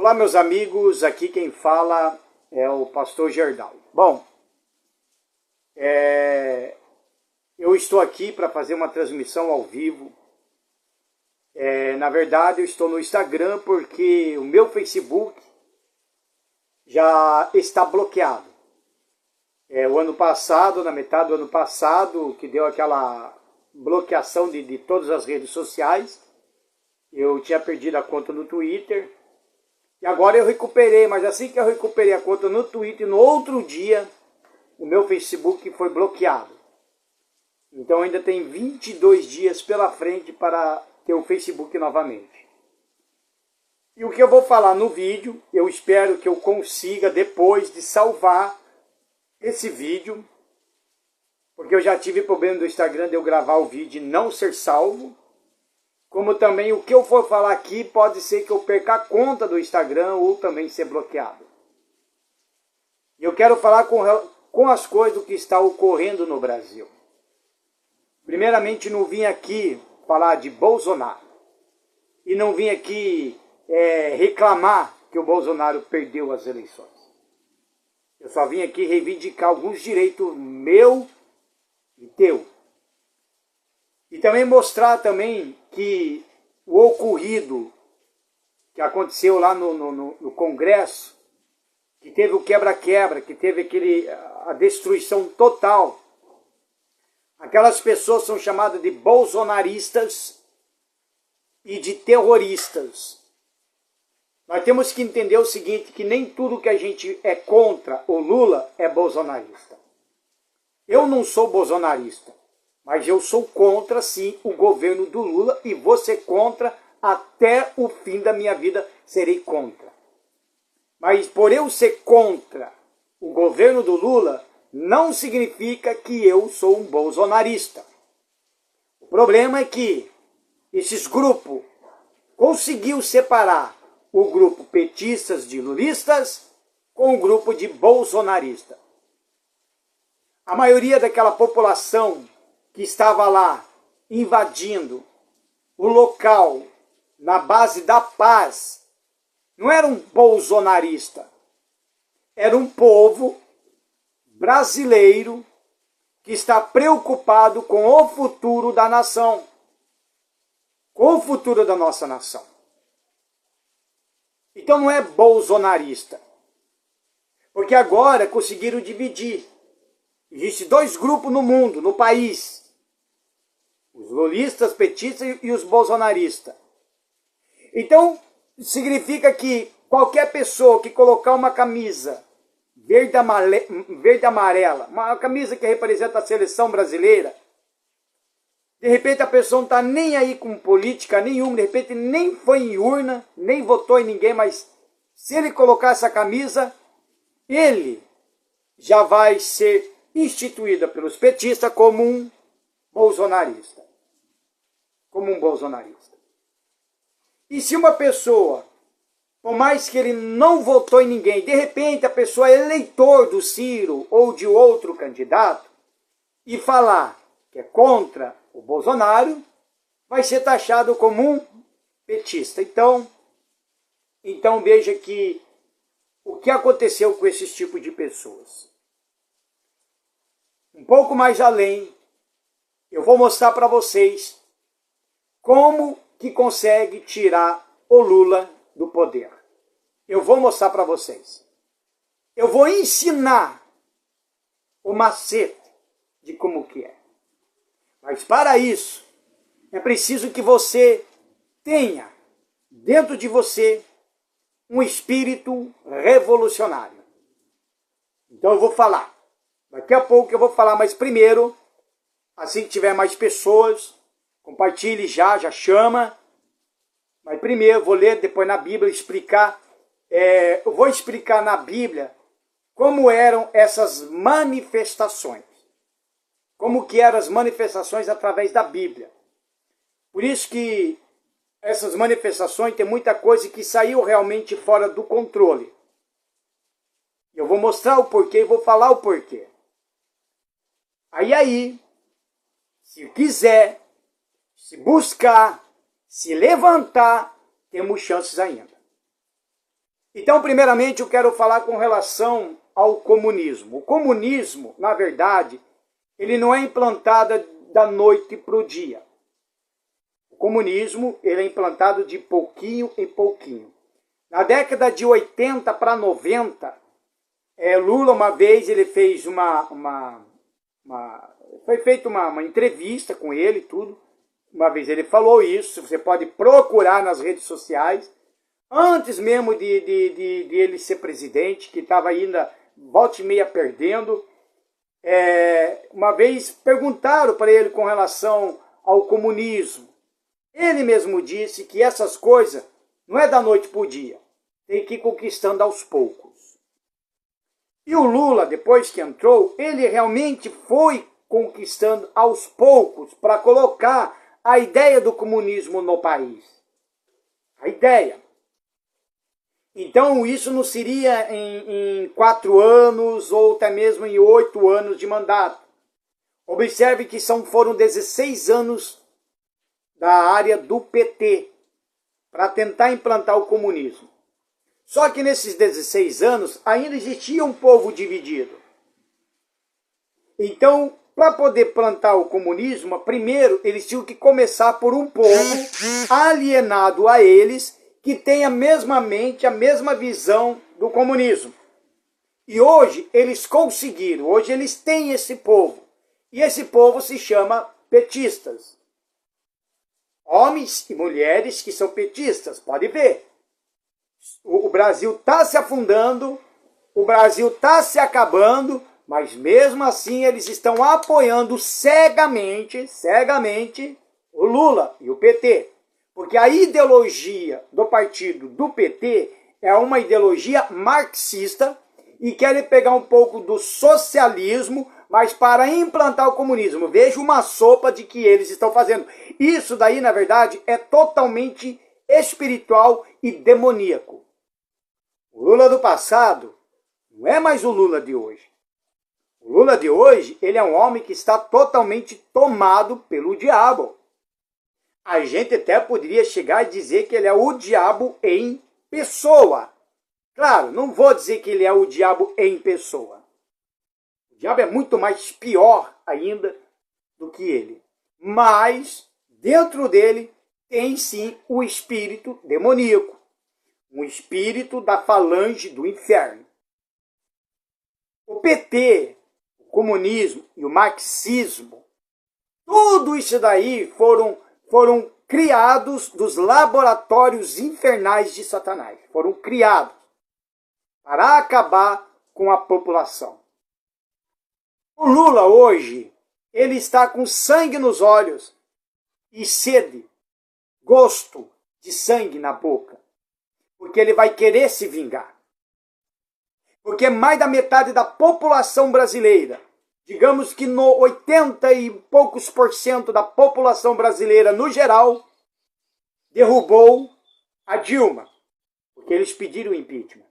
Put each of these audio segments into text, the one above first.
Olá, meus amigos, aqui quem fala é o pastor Gerdau. Bom, eu estou aqui para fazer uma transmissão ao vivo. Na verdade, eu estou no Instagram porque o meu Facebook já está bloqueado. O ano passado, na metade do ano passado, que deu aquela bloqueação de todas as redes sociais, eu tinha perdido a conta no Twitter. E agora eu recuperei, mas assim que eu recuperei a conta no Twitter, no outro dia, o meu Facebook foi bloqueado. Então ainda tem 22 dias pela frente para ter o Facebook novamente. E o que eu vou falar no vídeo, eu espero que eu consiga depois de salvar esse vídeo, porque eu já tive problema do Instagram de eu gravar o vídeo e não ser salvo. Como também o que eu for falar aqui pode ser que eu perca a conta do Instagram ou também ser bloqueado. Eu quero falar com as coisas do que está ocorrendo no Brasil. Primeiramente, não vim aqui falar de Bolsonaro. E não vim aqui reclamar que o Bolsonaro perdeu as eleições. Eu só vim aqui reivindicar alguns direitos meu e teu. E também mostrar também que o ocorrido que aconteceu lá no Congresso, que teve o quebra-quebra, que teve a destruição total. Aquelas pessoas são chamadas de bolsonaristas e de terroristas. Nós temos que entender o seguinte, que nem tudo que a gente é contra o Lula é bolsonarista. Eu não sou bolsonarista. Mas eu sou contra, sim, o governo do Lula e vou ser contra até o fim da minha vida, serei contra. Mas por eu ser contra o governo do Lula, não significa que eu sou um bolsonarista. O problema é que esses grupos conseguiu separar o grupo petistas de lulistas com o grupo de bolsonaristas. A maioria daquela população que estava lá invadindo o local na base da paz, não era um bolsonarista, era um povo brasileiro que está preocupado com o futuro da nação, com o futuro da nossa nação. Então não é bolsonarista, porque agora conseguiram dividir. Existem dois grupos no mundo, no país. Os lulistas, petistas e os bolsonaristas. Então, significa que qualquer pessoa que colocar uma camisa verde e amarela, uma camisa que representa a seleção brasileira, de repente a pessoa não está nem aí com política nenhuma, de repente nem foi em urna, nem votou em ninguém, mas se ele colocar essa camisa, ele já vai ser instituída pelos petistas como um bolsonarista. Como um bolsonarista. E se uma pessoa, por mais que ele não votou em ninguém, de repente a pessoa é eleitor do Ciro ou de outro candidato, e falar que é contra o Bolsonaro, vai ser taxado como um petista. Então veja que o que aconteceu com esses tipos de pessoas. Um pouco mais além, eu vou mostrar para vocês como que consegue tirar o Lula do poder. Eu vou mostrar para vocês. Eu vou ensinar o macete de como que é. Mas para isso, é preciso que você tenha dentro de você um espírito revolucionário. Então eu vou falar. Daqui a pouco eu vou falar, mas primeiro, assim que tiver mais pessoas, compartilhe já chama. Mas primeiro eu vou ler depois na Bíblia, explicar. Eu vou explicar na Bíblia como eram essas manifestações. Como que eram as manifestações através da Bíblia. Por isso que essas manifestações tem muita coisa que saiu realmente fora do controle. Eu vou mostrar o porquê e vou falar o porquê. Aí, se quiser, se buscar, se levantar, temos chances ainda. Então, primeiramente, eu quero falar com relação ao comunismo. O comunismo, na verdade, ele não é implantado da noite para o dia. O comunismo ele é implantado de pouquinho em pouquinho. Na década de 80 para 90, Lula, uma vez, ele fez foi feita uma entrevista com ele, tudo. Uma vez ele falou isso, você pode procurar nas redes sociais. Antes mesmo de ele ser presidente, que estava ainda volta e meia perdendo, uma vez perguntaram para ele com relação ao comunismo. Ele mesmo disse que essas coisas não é da noite para o dia, tem que ir conquistando aos poucos. E o Lula, depois que entrou, ele realmente foi conquistando aos poucos para colocar a ideia do comunismo no país. A ideia. Então, isso não seria em 4 anos ou até mesmo em 8 anos de mandato. Observe que foram 16 anos da área do PT para tentar implantar o comunismo. Só que nesses 16 anos ainda existia um povo dividido. Então, para poder plantar o comunismo, primeiro eles tinham que começar por um povo alienado a eles, que tem a mesma mente, a mesma visão do comunismo. E hoje eles conseguiram, hoje eles têm esse povo. E esse povo se chama petistas. Homens e mulheres que são petistas, pode ver. O Brasil está se afundando, o Brasil está se acabando, mas mesmo assim eles estão apoiando cegamente o Lula e o PT. Porque a ideologia do partido do PT é uma ideologia marxista e querem pegar um pouco do socialismo, mas para implantar o comunismo. Veja uma sopa de que eles estão fazendo. Isso daí, na verdade, é totalmente espiritual e demoníaco. O Lula do passado não é mais o Lula de hoje. O Lula de hoje, ele é um homem que está totalmente tomado pelo diabo. A gente até poderia chegar e dizer que ele é o diabo em pessoa. Claro, não vou dizer que ele é o diabo em pessoa. O diabo é muito mais pior ainda do que ele. Mas, dentro dele, tem sim o espírito demoníaco. Um espírito da falange do inferno. O PT, o comunismo e o marxismo, tudo isso daí foram criados dos laboratórios infernais de Satanás. Foram criados para acabar com a população. O Lula hoje, ele está com sangue nos olhos e sede, gosto de sangue na boca, porque ele vai querer se vingar. Porque mais da metade da população brasileira, digamos que no 80 e poucos % da população brasileira no geral, derrubou a Dilma, porque eles pediram o impeachment.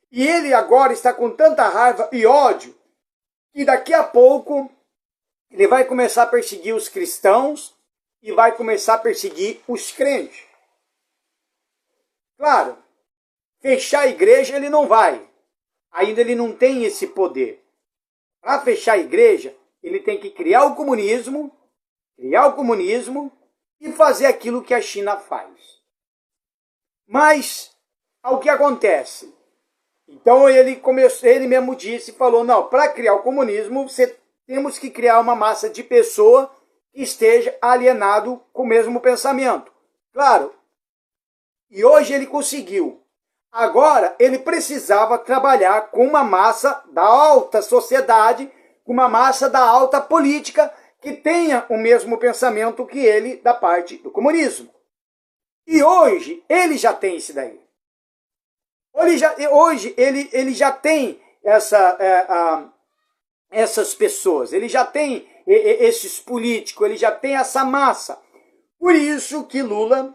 E ele agora está com tanta raiva e ódio que daqui a pouco ele vai começar a perseguir os cristãos e vai começar a perseguir os crentes. Claro, fechar a igreja ele não vai. Ainda ele não tem esse poder. Para fechar a igreja, ele tem que criar o comunismo e fazer aquilo que a China faz. Mas, o que acontece? Então ele mesmo disse, falou, não, para criar o comunismo, temos que criar uma massa de pessoa que esteja alienado com o mesmo pensamento. Claro, e hoje ele conseguiu. Agora, ele precisava trabalhar com uma massa da alta sociedade, com uma massa da alta política, que tenha o mesmo pensamento que ele da parte do comunismo. E hoje, ele já tem isso daí. Hoje ele já tem essas pessoas, ele já tem esses políticos, ele já tem essa massa. Por isso que Lula,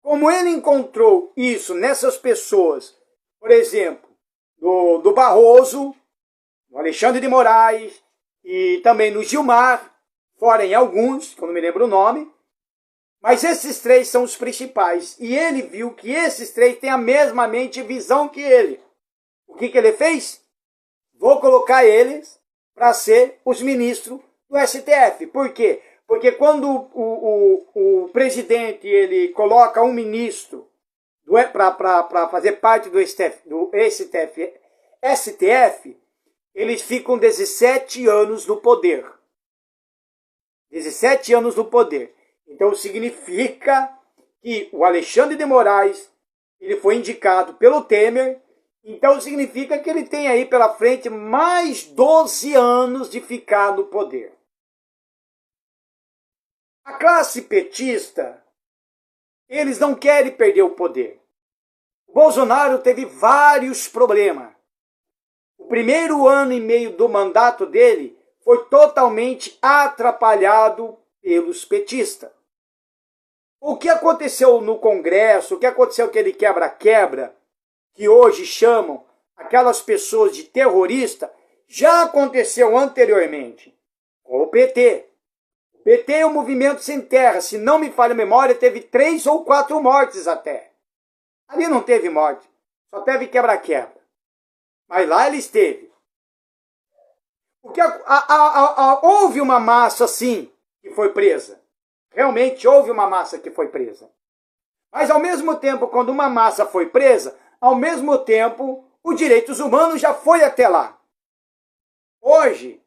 como ele encontrou isso nessas pessoas, por exemplo, do Barroso, do Alexandre de Moraes e também no Gilmar, fora em alguns, que eu não me lembro o nome, Mas esses três são os principais. E ele viu que esses três têm a mesma mente e visão que ele. O que ele fez? Vou colocar eles para ser os ministros do STF. Por quê? Porque quando o presidente ele coloca um ministro para fazer parte do STF, eles ficam 17 anos no poder. 17 anos no poder. Então significa que o Alexandre de Moraes ele foi indicado pelo Temer. Então significa que ele tem aí pela frente mais 12 anos de ficar no poder. A classe petista, eles não querem perder o poder. O Bolsonaro teve vários problemas. O primeiro ano e meio do mandato dele foi totalmente atrapalhado pelos petistas. O que aconteceu no Congresso, o que aconteceu aquele quebra-quebra, que hoje chamam aquelas pessoas de terrorista, já aconteceu anteriormente com o PT. O PT é um movimento sem terra, se não me falha a memória, teve 3 ou 4 mortes até. Ali não teve morte, só teve quebra-quebra. Mas lá ele esteve. Porque houve uma massa, sim, que foi presa. Realmente houve uma massa que foi presa. Mas ao mesmo tempo, quando uma massa foi presa, ao mesmo tempo, os direitos humanos já foi até lá. Hoje,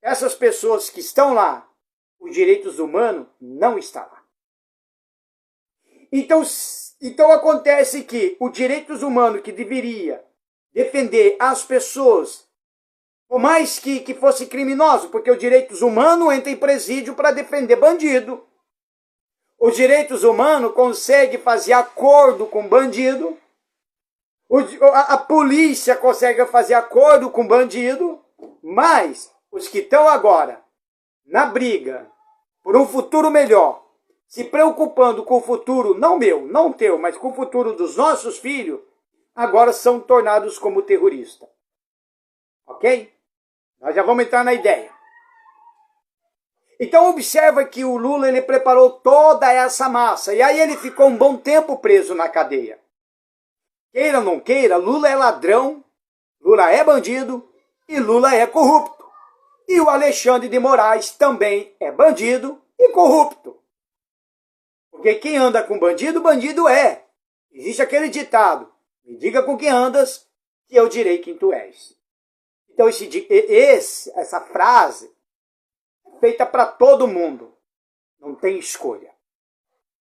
essas pessoas que estão lá, os direitos humanos não estão lá. Então acontece que os direitos humanos que deveria defender as pessoas, por mais que fosse criminoso, porque os direitos humanos entram em presídio para defender bandido. Os direitos humanos conseguem fazer acordo com bandido. A polícia consegue fazer acordo com bandido. Mas os que estão agora na briga por um futuro melhor, se preocupando com o futuro, não meu, não teu, mas com o futuro dos nossos filhos, agora são tornados como terroristas. Ok? Nós já vamos entrar na ideia. Então observa que o Lula ele preparou toda essa massa. E aí ele ficou um bom tempo preso na cadeia. Queira ou não queira, Lula é ladrão, Lula é bandido e Lula é corrupto. E o Alexandre de Moraes também é bandido e corrupto. Porque quem anda com bandido, bandido é. Existe aquele ditado, me diga com quem andas, que eu direi quem tu és. Então essa frase é feita para todo mundo. Não tem escolha.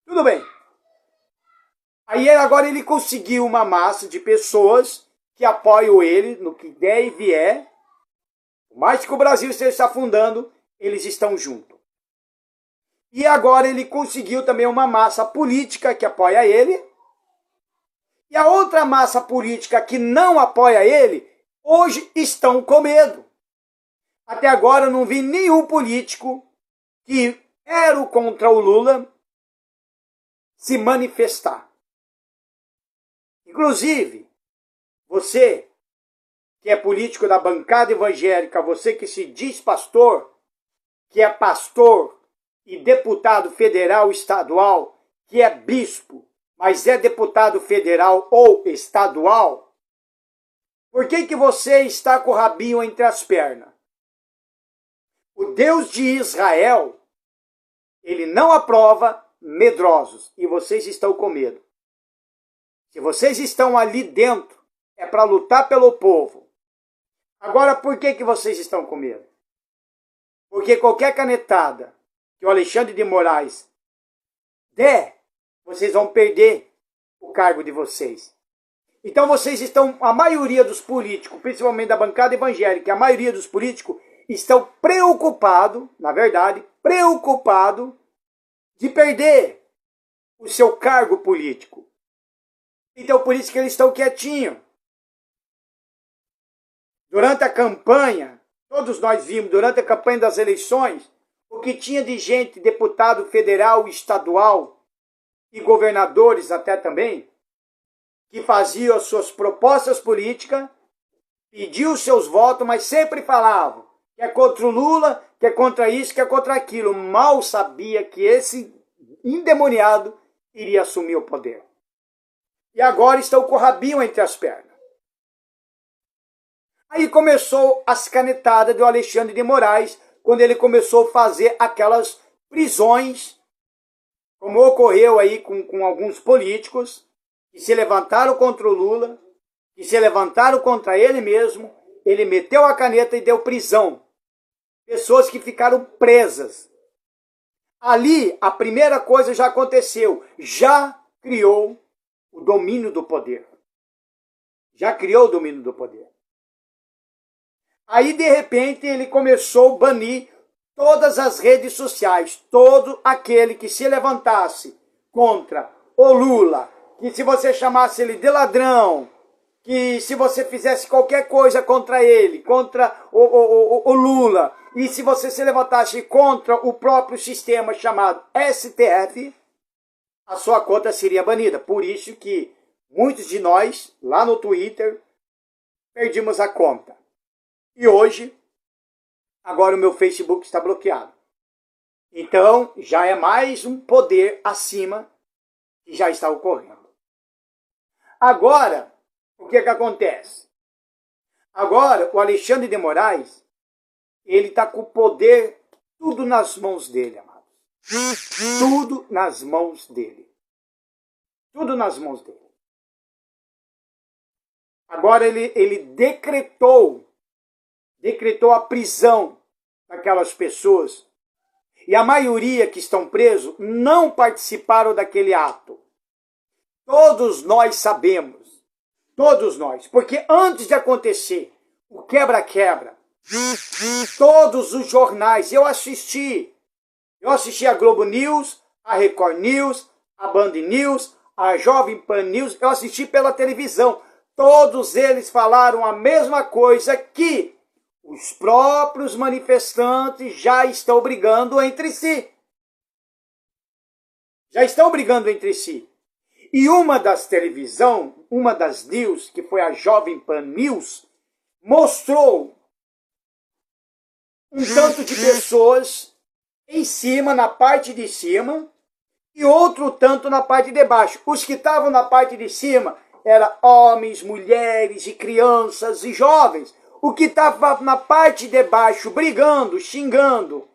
Tudo bem. Aí agora ele conseguiu uma massa de pessoas que apoiam ele no que der e vier. Por mais que o Brasil esteja se afundando, eles estão juntos. E agora ele conseguiu também uma massa política que apoia ele. E a outra massa política que não apoia ele, hoje estão com medo. Até agora eu não vi nenhum político que era contra o Lula se manifestar. Inclusive, você que é político da bancada evangélica, você que se diz pastor, que é pastor e deputado federal, estadual, que é bispo, mas é deputado federal ou estadual, por que você está com o rabinho entre as pernas? O Deus de Israel, ele não aprova medrosos, e vocês estão com medo. Se vocês estão ali dentro, é para lutar pelo povo. Agora, por que vocês estão com medo? Porque qualquer canetada que o Alexandre de Moraes der, vocês vão perder o cargo de vocês. Então vocês estão, a maioria dos políticos, principalmente da bancada evangélica, a maioria dos políticos estão preocupados, na verdade, preocupados de perder o seu cargo político. Então por isso que eles estão quietinhos. Durante a campanha, todos nós vimos, durante a campanha das eleições, o que tinha de gente, deputado federal, estadual e governadores até também, que faziam as suas propostas políticas, pediam os seus votos, mas sempre falavam que é contra o Lula, que é contra isso, que é contra aquilo. Mal sabia que esse endemoniado iria assumir o poder. E agora estão com o rabinho entre as pernas. Aí começou as canetadas do Alexandre de Moraes, quando ele começou a fazer aquelas prisões, como ocorreu aí com alguns políticos, que se levantaram contra o Lula, que se levantaram contra ele mesmo, ele meteu a caneta e deu prisão. Pessoas que ficaram presas. Ali, a primeira coisa já aconteceu, já criou o domínio do poder. Já criou o domínio do poder. Aí, de repente, ele começou a banir todas as redes sociais. Todo aquele que se levantasse contra o Lula, que se você chamasse ele de ladrão, que se você fizesse qualquer coisa contra ele, contra o Lula, e se você se levantasse contra o próprio sistema chamado STF, a sua conta seria banida. Por isso que muitos de nós, lá no Twitter, perdimos a conta. E hoje, agora o meu Facebook está bloqueado. Então, já é mais um poder acima que já está ocorrendo. Agora, o que acontece? Agora, o Alexandre de Moraes, ele está com o poder tudo nas mãos dele, amados. Tudo nas mãos dele. Tudo nas mãos dele. Agora ele decretou a prisão daquelas pessoas. E a maioria que estão presos não participaram daquele ato. Todos nós sabemos. Todos nós. Porque antes de acontecer o quebra-quebra, todos os jornais, eu assisti a Globo News, a Record News, a Band News, a Jovem Pan News, eu assisti pela televisão. Todos eles falaram a mesma coisa, que os próprios manifestantes já estão brigando entre si. Já estão brigando entre si. E uma das news, que foi a Jovem Pan News, mostrou um tanto de pessoas em cima, na parte de cima, e outro tanto na parte de baixo. Os que estavam na parte de cima eram homens, mulheres e crianças e jovens. O que estava na parte de baixo, brigando, xingando,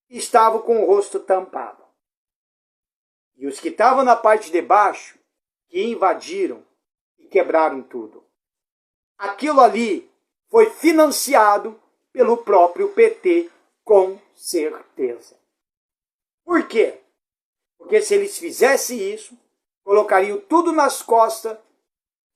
estavam com o rosto tampado. E os que estavam na parte de baixo, que invadiram e quebraram tudo. Aquilo ali foi financiado pelo próprio PT, com certeza. Por quê? Porque se eles fizessem isso, colocariam tudo nas costas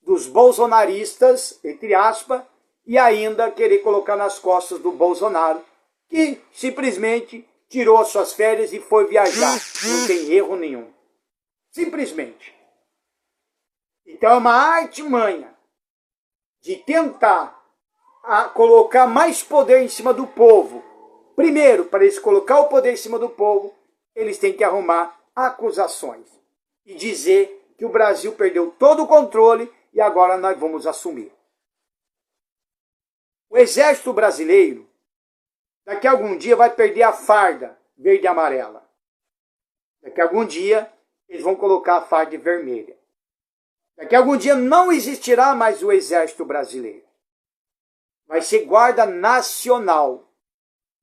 dos bolsonaristas, entre aspas, e ainda querer colocar nas costas do Bolsonaro, que simplesmente tirou as suas férias e foi viajar. Não tem erro nenhum. Simplesmente. Então é uma artimanha de tentar colocar mais poder em cima do povo. Primeiro, para eles colocar o poder em cima do povo, eles têm que arrumar acusações e dizer que o Brasil perdeu todo o controle e agora nós vamos assumir. O exército brasileiro, daqui a algum dia, vai perder a farda verde e amarela. Daqui a algum dia, eles vão colocar a farda vermelha. Daqui a algum dia não existirá mais o exército brasileiro. Vai ser guarda nacional,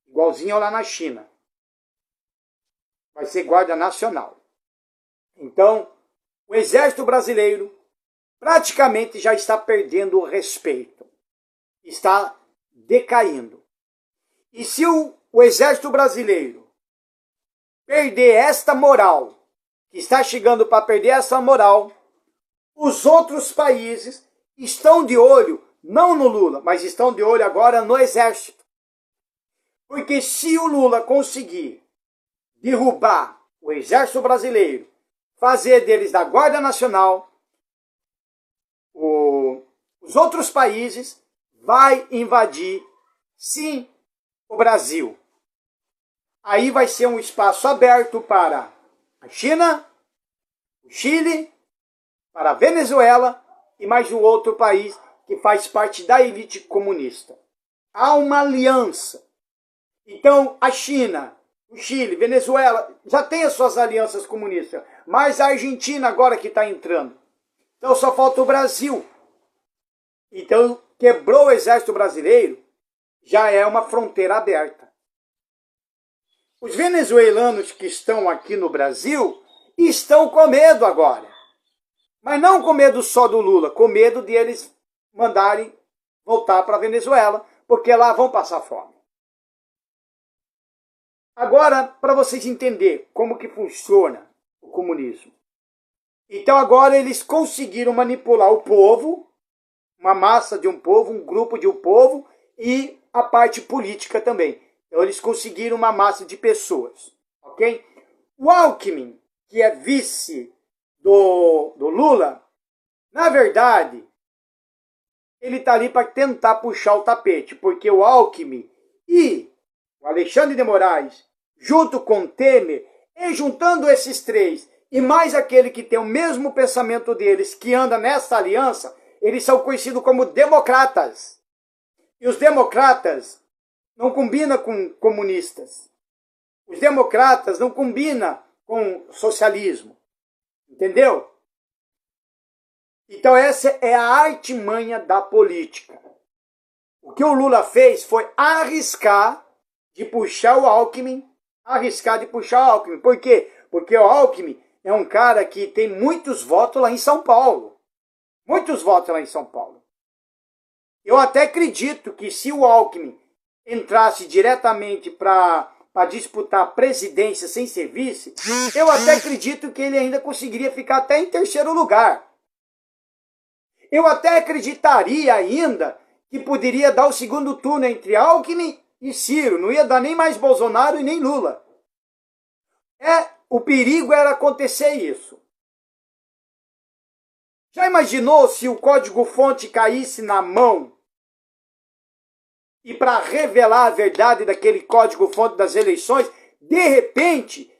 igualzinho lá na China. Vai ser guarda nacional. Então, o exército brasileiro praticamente já está perdendo o respeito. Está decaindo. E se o exército brasileiro perder esta moral, que está chegando para perder essa moral, os outros países estão de olho, não no Lula, mas estão de olho agora no exército. Porque se o Lula conseguir derrubar o exército brasileiro, fazer deles da Guarda Nacional, os outros países vai invadir, sim, o Brasil. Aí vai ser um espaço aberto para a China, o Chile, para a Venezuela e mais um outro país que faz parte da elite comunista. Há uma aliança. Então, a China O Chile, Venezuela, já tem as suas alianças comunistas, mas a Argentina agora que está entrando. Então só falta o Brasil. Então quebrou o exército brasileiro, já é uma fronteira aberta. Os venezuelanos que estão aqui no Brasil estão com medo agora. Mas não com medo só do Lula, com medo de eles mandarem voltar para a Venezuela, porque lá vão passar fome. Agora, para vocês entenderem como que funciona o comunismo. Então agora eles conseguiram manipular o povo, uma massa de um povo, um grupo de um povo e a parte política também. Então eles conseguiram uma massa de pessoas, ok? O Alckmin, que é vice do Lula, na verdade, ele está ali para tentar puxar o tapete, porque o Alckmin e o Alexandre de Moraes, junto com o Temer, e juntando esses três, e mais aquele que tem o mesmo pensamento deles, que anda nessa aliança, eles são conhecidos como democratas. E os democratas não combinam com comunistas. Os democratas não combinam com socialismo. Entendeu? Então essa é a artimanha da política. O que o Lula fez foi arriscar de puxar o Alckmin. Por quê? Porque o Alckmin é um cara que tem muitos votos lá em São Paulo. Muitos votos lá em São Paulo. Eu até acredito que se o Alckmin entrasse diretamente para disputar a presidência sem ser vice, eu até acredito que ele ainda conseguiria ficar até em terceiro lugar. Eu até acreditaria ainda que poderia dar o segundo turno entre Alckmin e Ciro. Não ia dar nem mais Bolsonaro e nem Lula. O perigo era acontecer isso. Já imaginou se o código-fonte caísse na mão e para revelar a verdade daquele código-fonte das eleições, de repente,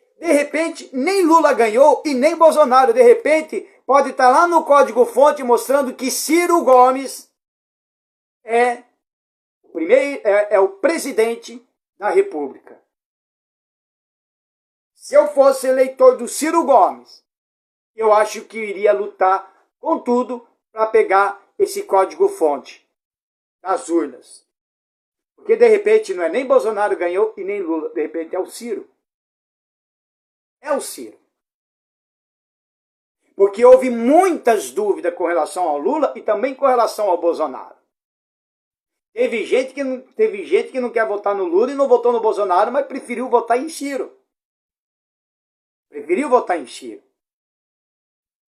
nem Lula ganhou e nem Bolsonaro. De repente, pode estar lá no código-fonte mostrando que Ciro Gomes é o presidente da República. Se eu fosse eleitor do Ciro Gomes, eu acho que iria lutar com tudo para pegar esse código-fonte das urnas. Porque de repente não é nem Bolsonaro ganhou e nem Lula, de repente é o Ciro. É o Ciro. Porque houve muitas dúvidas com relação ao Lula e também com relação ao Bolsonaro. Teve gente que não quer votar no Lula e não votou no Bolsonaro, mas preferiu votar em Ciro.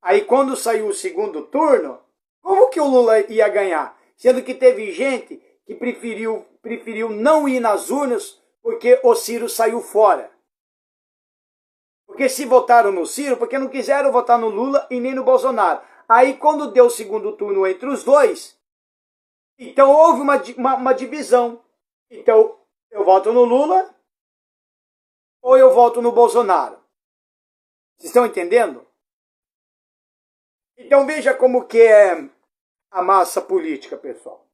Aí quando saiu o segundo turno, como que o Lula ia ganhar? Sendo que teve gente que preferiu não ir nas urnas porque o Ciro saiu fora. Porque se votaram no Ciro, porque não quiseram votar no Lula e nem no Bolsonaro. Aí quando deu o segundo turno entre os dois, então houve uma divisão. Então eu voto no Lula ou eu voto no Bolsonaro. Vocês estão entendendo? Então veja como que é a massa política, pessoal.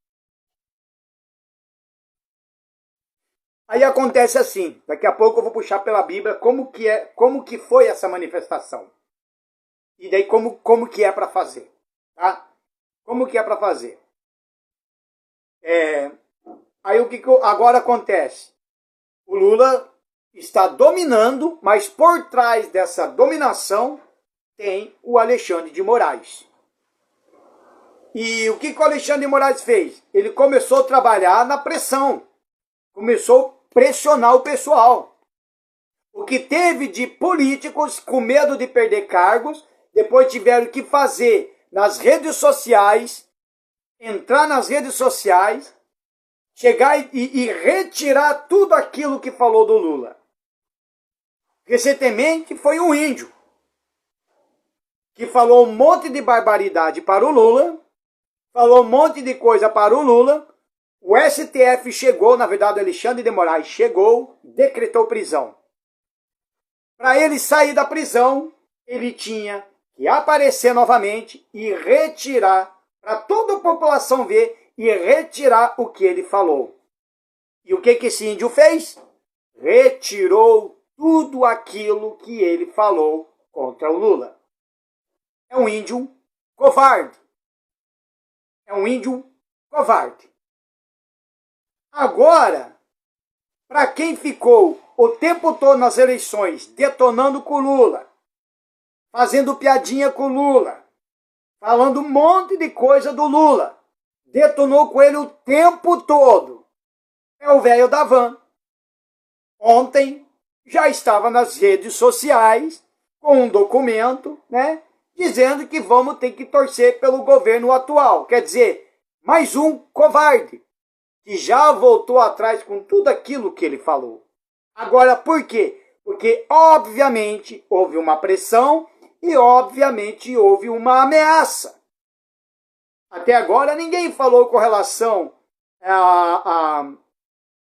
Aí acontece assim, daqui a pouco eu vou puxar pela Bíblia como que foi essa manifestação. E daí como que é para fazer, tá? Como que é para fazer? Aí o que agora acontece? O Lula está dominando, mas por trás dessa dominação tem o Alexandre de Moraes. E o que o Alexandre de Moraes fez? Ele começou a trabalhar na pressão. Começou a pressionar o pessoal. O que teve de políticos com medo de perder cargos, depois tiveram que fazer nas redes sociais, entrar nas redes sociais, chegar e retirar tudo aquilo que falou do Lula. Recentemente foi um índio que falou um monte de barbaridade para o Lula, falou um monte de coisa para o Lula. O STF chegou, na verdade, Alexandre de Moraes chegou, decretou prisão. Para ele sair da prisão, ele tinha que aparecer novamente e retirar, para toda a população ver, e retirar o que ele falou. E o que esse índio fez? Retirou tudo aquilo que ele falou contra o Lula. É um índio covarde. É um índio covarde. Agora, para quem ficou o tempo todo nas eleições detonando com o Lula, fazendo piadinha com o Lula, falando um monte de coisa do Lula, detonou com ele o tempo todo, é o velho da van. Ontem já estava nas redes sociais com um documento, né, dizendo que vamos ter que torcer pelo governo atual. Quer dizer, mais um covarde que já voltou atrás com tudo aquilo que ele falou. Agora, por quê? Porque, obviamente, houve uma pressão e, obviamente, houve uma ameaça. Até agora, ninguém falou com relação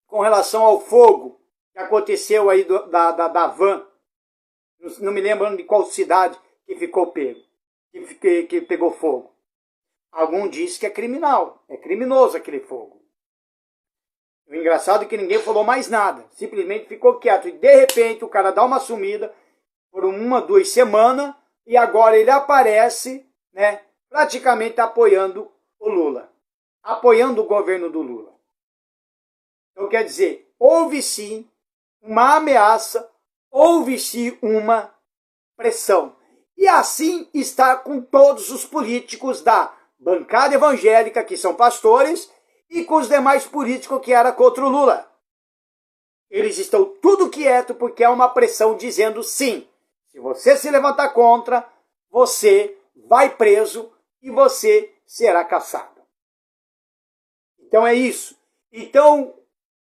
ao fogo que aconteceu aí da van. Não me lembro de qual cidade que ficou pego, que pegou fogo. Algum disse que é criminal, é criminoso aquele fogo. O engraçado é que ninguém falou mais nada, simplesmente ficou quieto. E de repente o cara dá uma sumida por 1-2 semanas e agora ele aparece, né, praticamente apoiando o Lula, apoiando o governo do Lula. Então quer dizer, houve sim uma ameaça, houve sim uma pressão. E assim está com todos os políticos da bancada evangélica, que são pastores, e com os demais políticos que eram contra o Lula. Eles estão tudo quieto porque há uma pressão dizendo sim, se você se levantar contra, você vai preso e você será caçado. Então é isso. Então,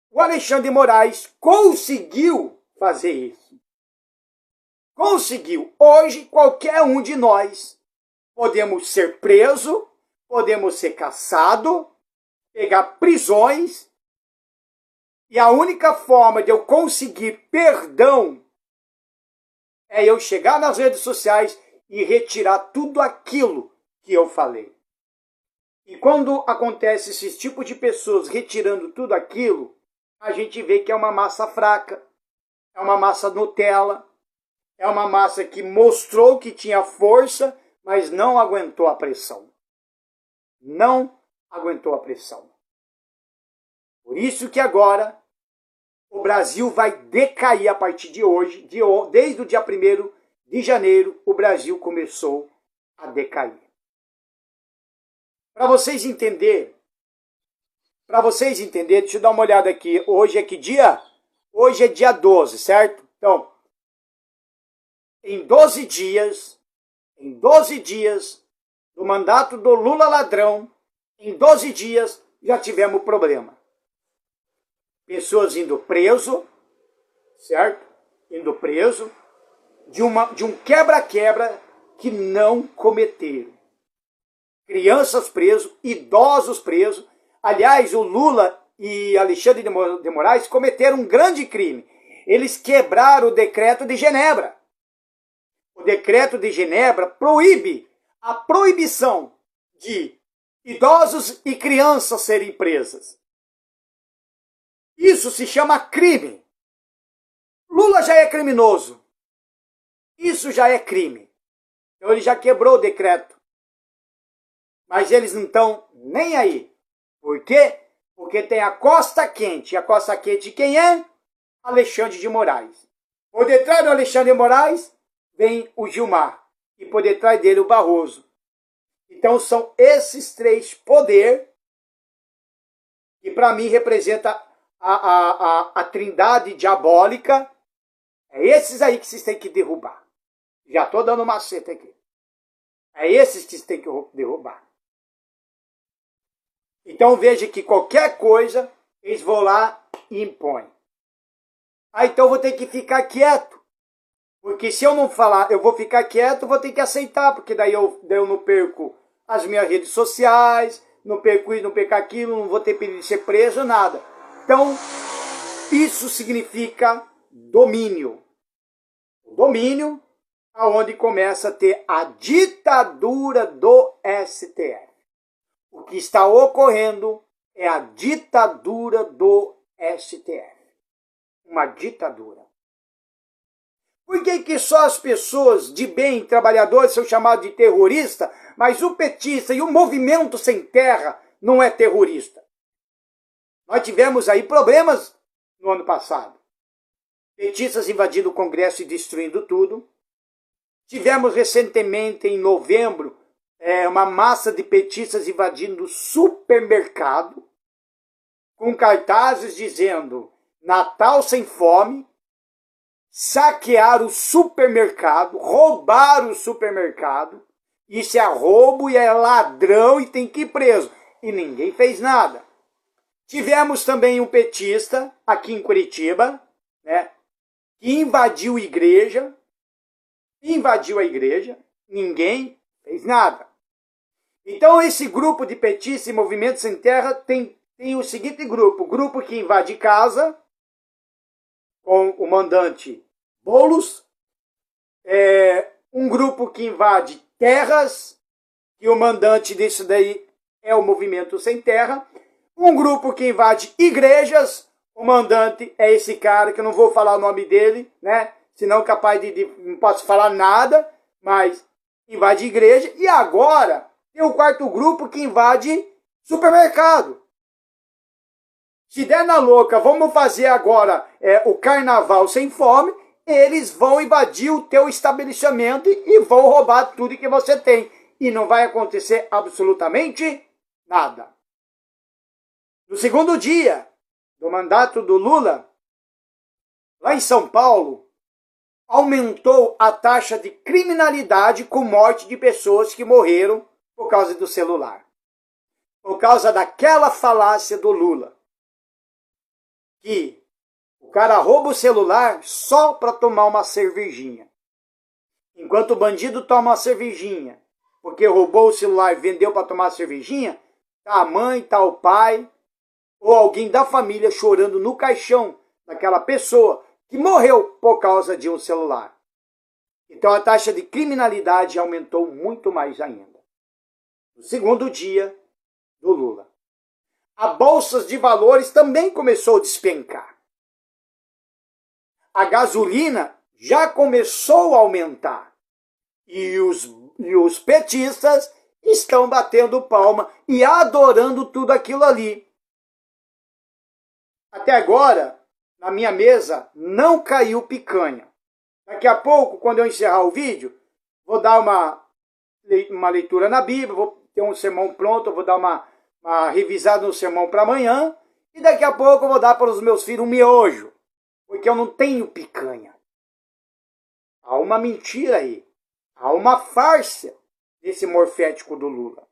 o Alexandre de Moraes conseguiu fazer isso. Conseguiu. Hoje, qualquer um de nós podemos ser preso, podemos ser caçado, pegar prisões, e a única forma de eu conseguir perdão é eu chegar nas redes sociais e retirar tudo aquilo que eu falei. E quando acontece esse tipo de pessoas retirando tudo aquilo, a gente vê que é uma massa fraca, é uma massa Nutella, é uma massa que mostrou que tinha força, mas não aguentou a pressão. Não aguentou a pressão. Por isso que agora o Brasil vai decair a partir de hoje, desde o dia 1º de janeiro, o Brasil começou a decair. Para vocês entenderem, deixa eu dar uma olhada aqui. Hoje é que dia? Hoje é dia 12, certo? Então, em 12 dias do mandato do Lula ladrão, em 12 dias já tivemos problema. Pessoas indo preso, certo? Indo preso, de um quebra-quebra que não cometeram. Crianças presos, idosos presos. Aliás, o Lula e Alexandre de Moraes cometeram um grande crime. Eles quebraram o decreto de Genebra. O decreto de Genebra proíbe a proibição de idosos e crianças serem presas. Isso se chama crime. Lula já é criminoso. Isso já é crime. Então ele já quebrou o decreto. Mas eles não estão nem aí. Por quê? Porque tem a Costa Quente. E a Costa Quente quem é? Alexandre de Moraes. Por detrás do Alexandre de Moraes vem o Gilmar. E por detrás dele o Barroso. Então são esses três poderes que para mim representa a trindade diabólica. É esses aí que vocês têm que derrubar. Já estou dando macete aqui. É esses que vocês têm que derrubar. Então veja que qualquer coisa eles vão lá e impõem. Então eu vou ter que ficar quieto. Porque se eu não falar, eu vou ficar quieto, eu vou ter que aceitar. Porque daí eu não perco as minhas redes sociais, não perco isso, não perco aquilo, não vou ter perigo de ser preso, nada. Então, isso significa domínio. Domínio, aonde começa a ter a ditadura do STF. O que está ocorrendo é a ditadura do STF. Uma ditadura. Por que que só as pessoas de bem, trabalhadores, são chamados de terrorista, mas o petista e o movimento sem terra não é terrorista? Nós tivemos aí problemas no ano passado. Petistas invadindo o Congresso e destruindo tudo. Tivemos recentemente, em novembro, uma massa de petistas invadindo o supermercado, com cartazes dizendo Natal sem fome, saquear o supermercado, roubar o supermercado. Isso é roubo e é ladrão e tem que ir preso. E ninguém fez nada. Tivemos também um petista aqui em Curitiba, né, que invadiu a igreja, ninguém fez nada. Então esse grupo de petistas e Movimento Sem Terra tem o seguinte grupo: o grupo que invade casa, com o mandante Boulos, um grupo que invade terras, e o mandante disso daí é o Movimento Sem Terra, um grupo que invade igrejas, o mandante é esse cara, que eu não vou falar o nome dele, né? Senão capaz não posso falar nada, mas invade igreja. E agora tem o quarto grupo que invade supermercado. Se der na louca, vamos fazer agora o carnaval sem fome, eles vão invadir o teu estabelecimento e vão roubar tudo que você tem. E não vai acontecer absolutamente nada. No segundo dia do mandato do Lula, lá em São Paulo, aumentou a taxa de criminalidade com morte de pessoas que morreram por causa do celular. Por causa daquela falácia do Lula, que o cara rouba o celular só para tomar uma cervejinha. Enquanto o bandido toma uma cervejinha, porque roubou o celular e vendeu para tomar cervejinha, tá a mãe, tá o pai, ou alguém da família chorando no caixão daquela pessoa que morreu por causa de um celular. Então a taxa de criminalidade aumentou muito mais ainda. No segundo dia do Lula. A bolsa de valores também começou a despencar. A gasolina já começou a aumentar. E os petistas estão batendo palma e adorando tudo aquilo ali. Até agora, na minha mesa, não caiu picanha. Daqui a pouco, quando eu encerrar o vídeo, vou dar uma leitura na Bíblia, vou ter um sermão pronto, vou dar uma revisada no sermão para amanhã, e daqui a pouco eu vou dar para os meus filhos um miojo, porque eu não tenho picanha. Há uma mentira aí, há uma farsa desse morfético do Lula.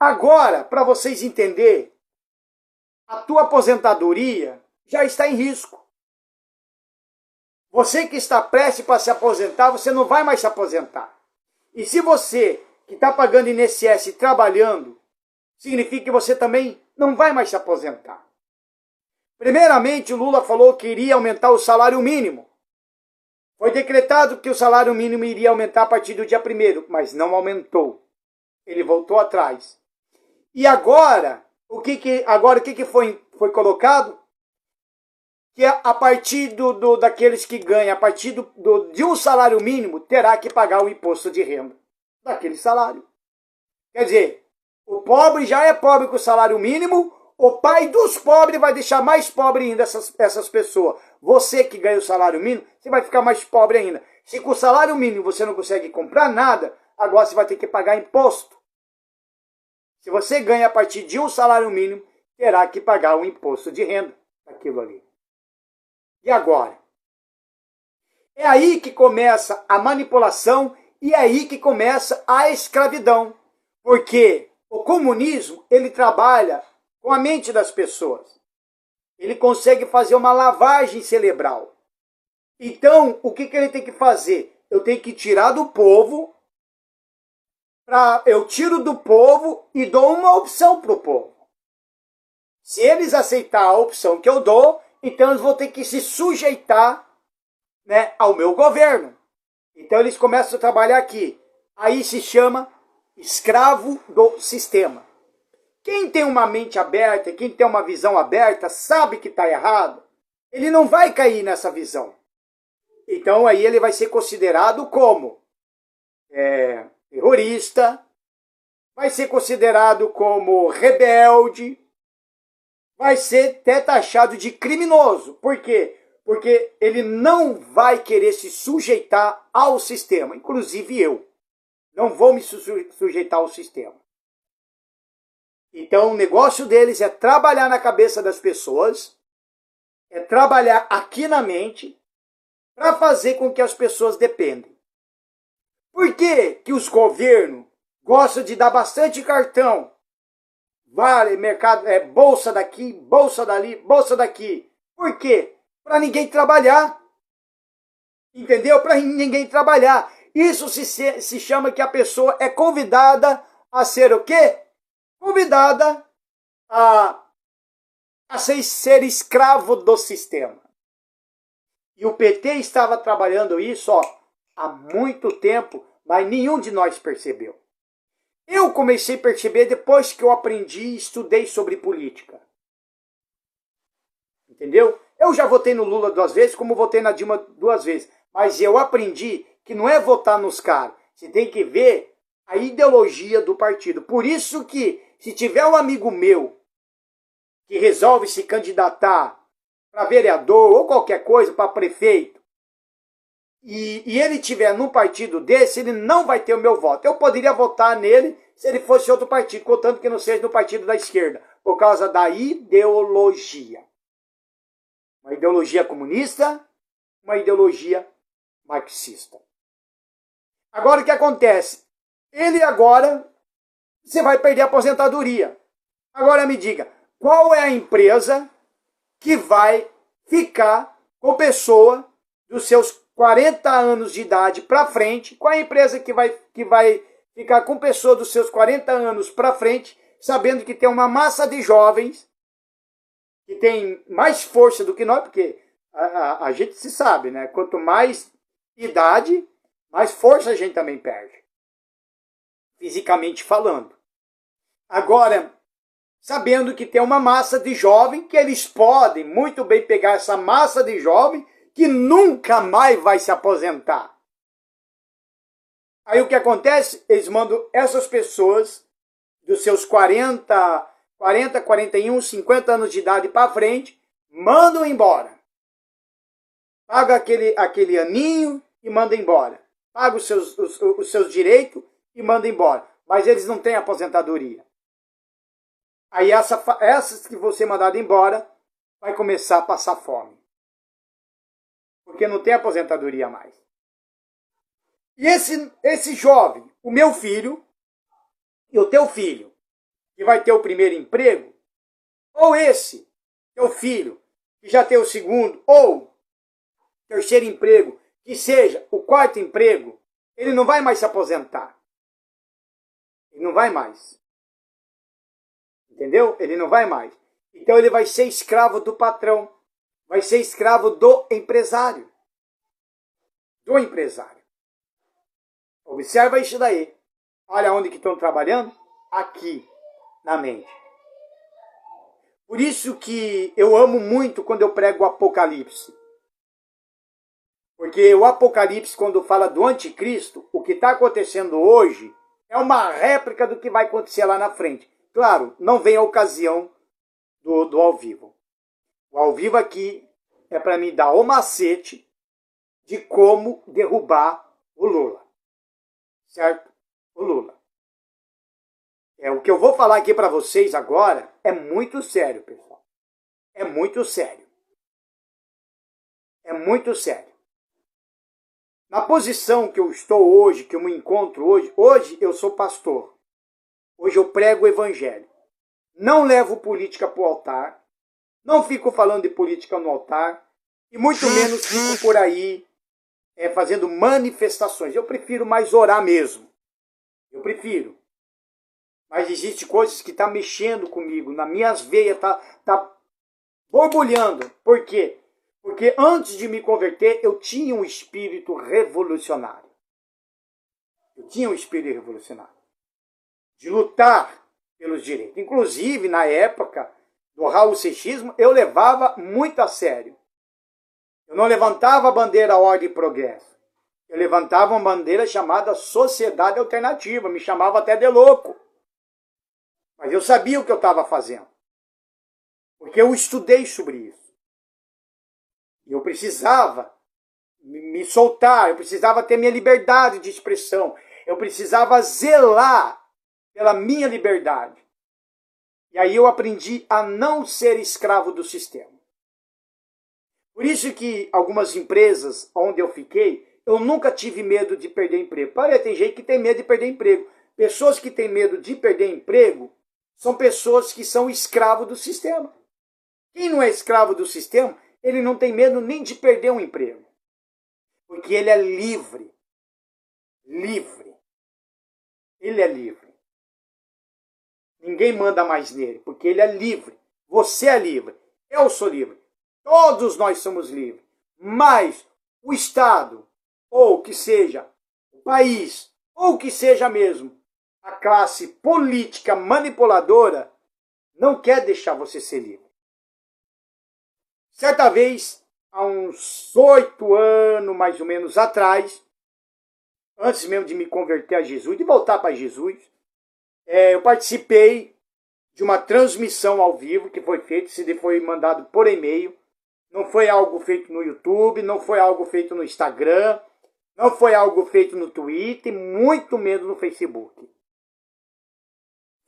Agora, para vocês entenderem, a tua aposentadoria já está em risco. Você que está prestes para se aposentar, você não vai mais se aposentar. E se você que está pagando INSS trabalhando, significa que você também não vai mais se aposentar. Primeiramente, o Lula falou que iria aumentar o salário mínimo. Foi decretado que o salário mínimo iria aumentar a partir do dia 1º, mas não aumentou. Ele voltou atrás. E agora, o que foi colocado? Que a partir daqueles que ganham, a partir de um salário mínimo, terá que pagar o imposto de renda daquele salário. Quer dizer, o pobre já é pobre com o salário mínimo, o pai dos pobres vai deixar mais pobre ainda essas pessoas. Você que ganha o salário mínimo, você vai ficar mais pobre ainda. Se com o salário mínimo você não consegue comprar nada, agora você vai ter que pagar imposto. Se você ganha a partir de um salário mínimo, terá que pagar o imposto de renda daquilo ali. E agora? É aí que começa a manipulação e é aí que começa a escravidão. Porque o comunismo, ele trabalha com a mente das pessoas. Ele consegue fazer uma lavagem cerebral. Então, o que ele tem que fazer? Eu tenho que tirar do povo, eu tiro do povo e dou uma opção para o povo. Se eles aceitarem a opção que eu dou, então eles vão ter que se sujeitar, né, ao meu governo. Então eles começam a trabalhar aqui. Aí se chama escravo do sistema. Quem tem uma mente aberta, quem tem uma visão aberta, sabe que está errado. Ele não vai cair nessa visão. Então aí ele vai ser considerado como terrorista, vai ser considerado como rebelde, vai ser até taxado de criminoso. Por quê? Porque ele não vai querer se sujeitar ao sistema, inclusive eu. Não vou me sujeitar ao sistema. Então o negócio deles é trabalhar na cabeça das pessoas, é trabalhar aqui na mente, para fazer com que as pessoas dependem. Por que que os governos gostam de dar bastante cartão? Vale, mercado, bolsa daqui, bolsa dali, bolsa daqui. Por quê? Para ninguém trabalhar. Entendeu? Para ninguém trabalhar. Isso se chama que a pessoa é convidada a ser o quê? Convidada a ser escravo do sistema. E o PT estava trabalhando isso há muito tempo, mas nenhum de nós percebeu. Eu comecei a perceber depois que eu aprendi e estudei sobre política. Entendeu? Eu já votei no Lula 2 vezes, como votei na Dilma 2 vezes. Mas eu aprendi que não é votar nos caras. Você tem que ver a ideologia do partido. Por isso que, se tiver um amigo meu que resolve se candidatar para vereador ou qualquer coisa, para prefeito, e ele tiver num partido desse, ele não vai ter o meu voto. Eu poderia votar nele se ele fosse outro partido, contanto que não seja no partido da esquerda, por causa da ideologia. Uma ideologia comunista, uma ideologia marxista. Agora o que acontece? Ele agora, você vai perder a aposentadoria. Agora me diga, qual é a empresa que vai ficar com pessoa dos seus 40 anos de idade para frente? Qual é a empresa que vai ficar com pessoa dos seus 40 anos para frente, sabendo que tem uma massa de jovens que tem mais força do que nós, porque a gente se sabe, né? Quanto mais idade, mais força a gente também perde, fisicamente falando. Agora, sabendo que tem uma massa de jovem, que eles podem muito bem pegar essa massa de jovem que nunca mais vai se aposentar. Aí o que acontece? Eles mandam essas pessoas dos seus 40, 41, 50 anos de idade para frente, mandam embora. Paga aquele aninho e manda embora. Paga os seus direitos e manda embora. Mas eles não têm aposentadoria. Aí essas que você mandado embora vai começar a passar fome. Porque não tem aposentadoria mais. E esse jovem, o meu filho e o teu filho, que vai ter o primeiro emprego, ou esse, teu filho, que já tem o segundo, ou terceiro emprego, que seja o quarto emprego, ele não vai mais se aposentar. Ele não vai mais. Entendeu? Ele não vai mais. Então ele vai ser escravo do patrão. Vai ser escravo do empresário. Do empresário. Observa isso daí. Olha onde que estão trabalhando. Aqui, na mente. Por isso que eu amo muito quando eu prego o Apocalipse. Porque o Apocalipse, quando fala do anticristo, o que está acontecendo hoje é uma réplica do que vai acontecer lá na frente. Claro, não vem a ocasião do ao vivo. O ao vivo aqui é para me dar o macete de como derrubar o Lula. Certo? O Lula. O que eu vou falar aqui para vocês agora é muito sério, pessoal. É muito sério. É muito sério. Na posição que eu estou hoje, que eu me encontro hoje eu sou pastor. Hoje eu prego o evangelho. Não levo política para o altar. Não fico falando de política no altar. E muito menos fico por aí fazendo manifestações. Eu prefiro mais orar mesmo. Eu prefiro. Mas existe coisas que estão mexendo comigo. Nas minhas veias tá borbulhando. Por quê? Porque antes de me converter, eu tinha um espírito revolucionário. Eu tinha um espírito revolucionário. De lutar pelos direitos. Inclusive, na época do Raul Seixismo, eu levava muito a sério. Eu não levantava a bandeira ordem e progresso. Eu levantava uma bandeira chamada sociedade alternativa. Me chamava até de louco. Mas eu sabia o que eu estava fazendo. Porque eu estudei sobre isso. E eu precisava me soltar, eu precisava ter minha liberdade de expressão. Eu precisava zelar pela minha liberdade. E aí eu aprendi a não ser escravo do sistema. Por isso que algumas empresas onde eu fiquei, eu nunca tive medo de perder emprego. Olha, tem gente que tem medo de perder emprego. Pessoas que têm medo de perder emprego são pessoas que são escravos do sistema. Quem não é escravo do sistema, ele não tem medo nem de perder um emprego. Porque ele é livre. Livre. Ele é livre. Ninguém manda mais nele, porque ele é livre. Você é livre. Eu sou livre. Todos nós somos livres. Mas o Estado, ou que seja o país, ou que seja mesmo a classe política manipuladora, não quer deixar você ser livre. Certa vez, há uns 8 anos mais ou menos atrás, antes mesmo de me converter a Jesus, de voltar para Jesus, eu participei de uma transmissão ao vivo que foi feita, se foi mandado por e-mail. Não foi algo feito no YouTube, não foi algo feito no Instagram, não foi algo feito no Twitter, muito menos no Facebook.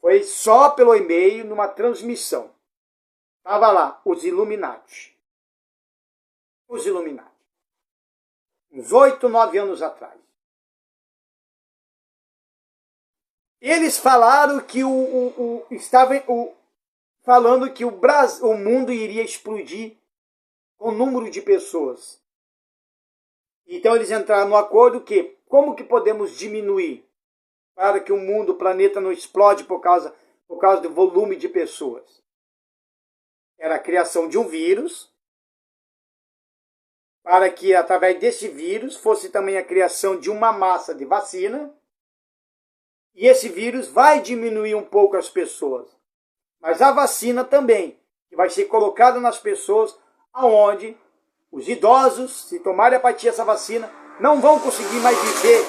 Foi só pelo e-mail, numa transmissão. Estava lá, os Illuminati. Os Illuminati. Uns 8, 9 anos atrás. Eles falaram que falando que o mundo iria explodir com o número de pessoas. Então eles entraram no acordo que como que podemos diminuir para que o mundo, o planeta não explode por causa do volume de pessoas. Era a criação de um vírus, para que através desse vírus fosse também a criação de uma massa de vacina, e esse vírus vai diminuir um pouco as pessoas. Mas a vacina também, que vai ser colocada nas pessoas, aonde os idosos, se tomarem a partir dessa vacina, não vão conseguir mais viver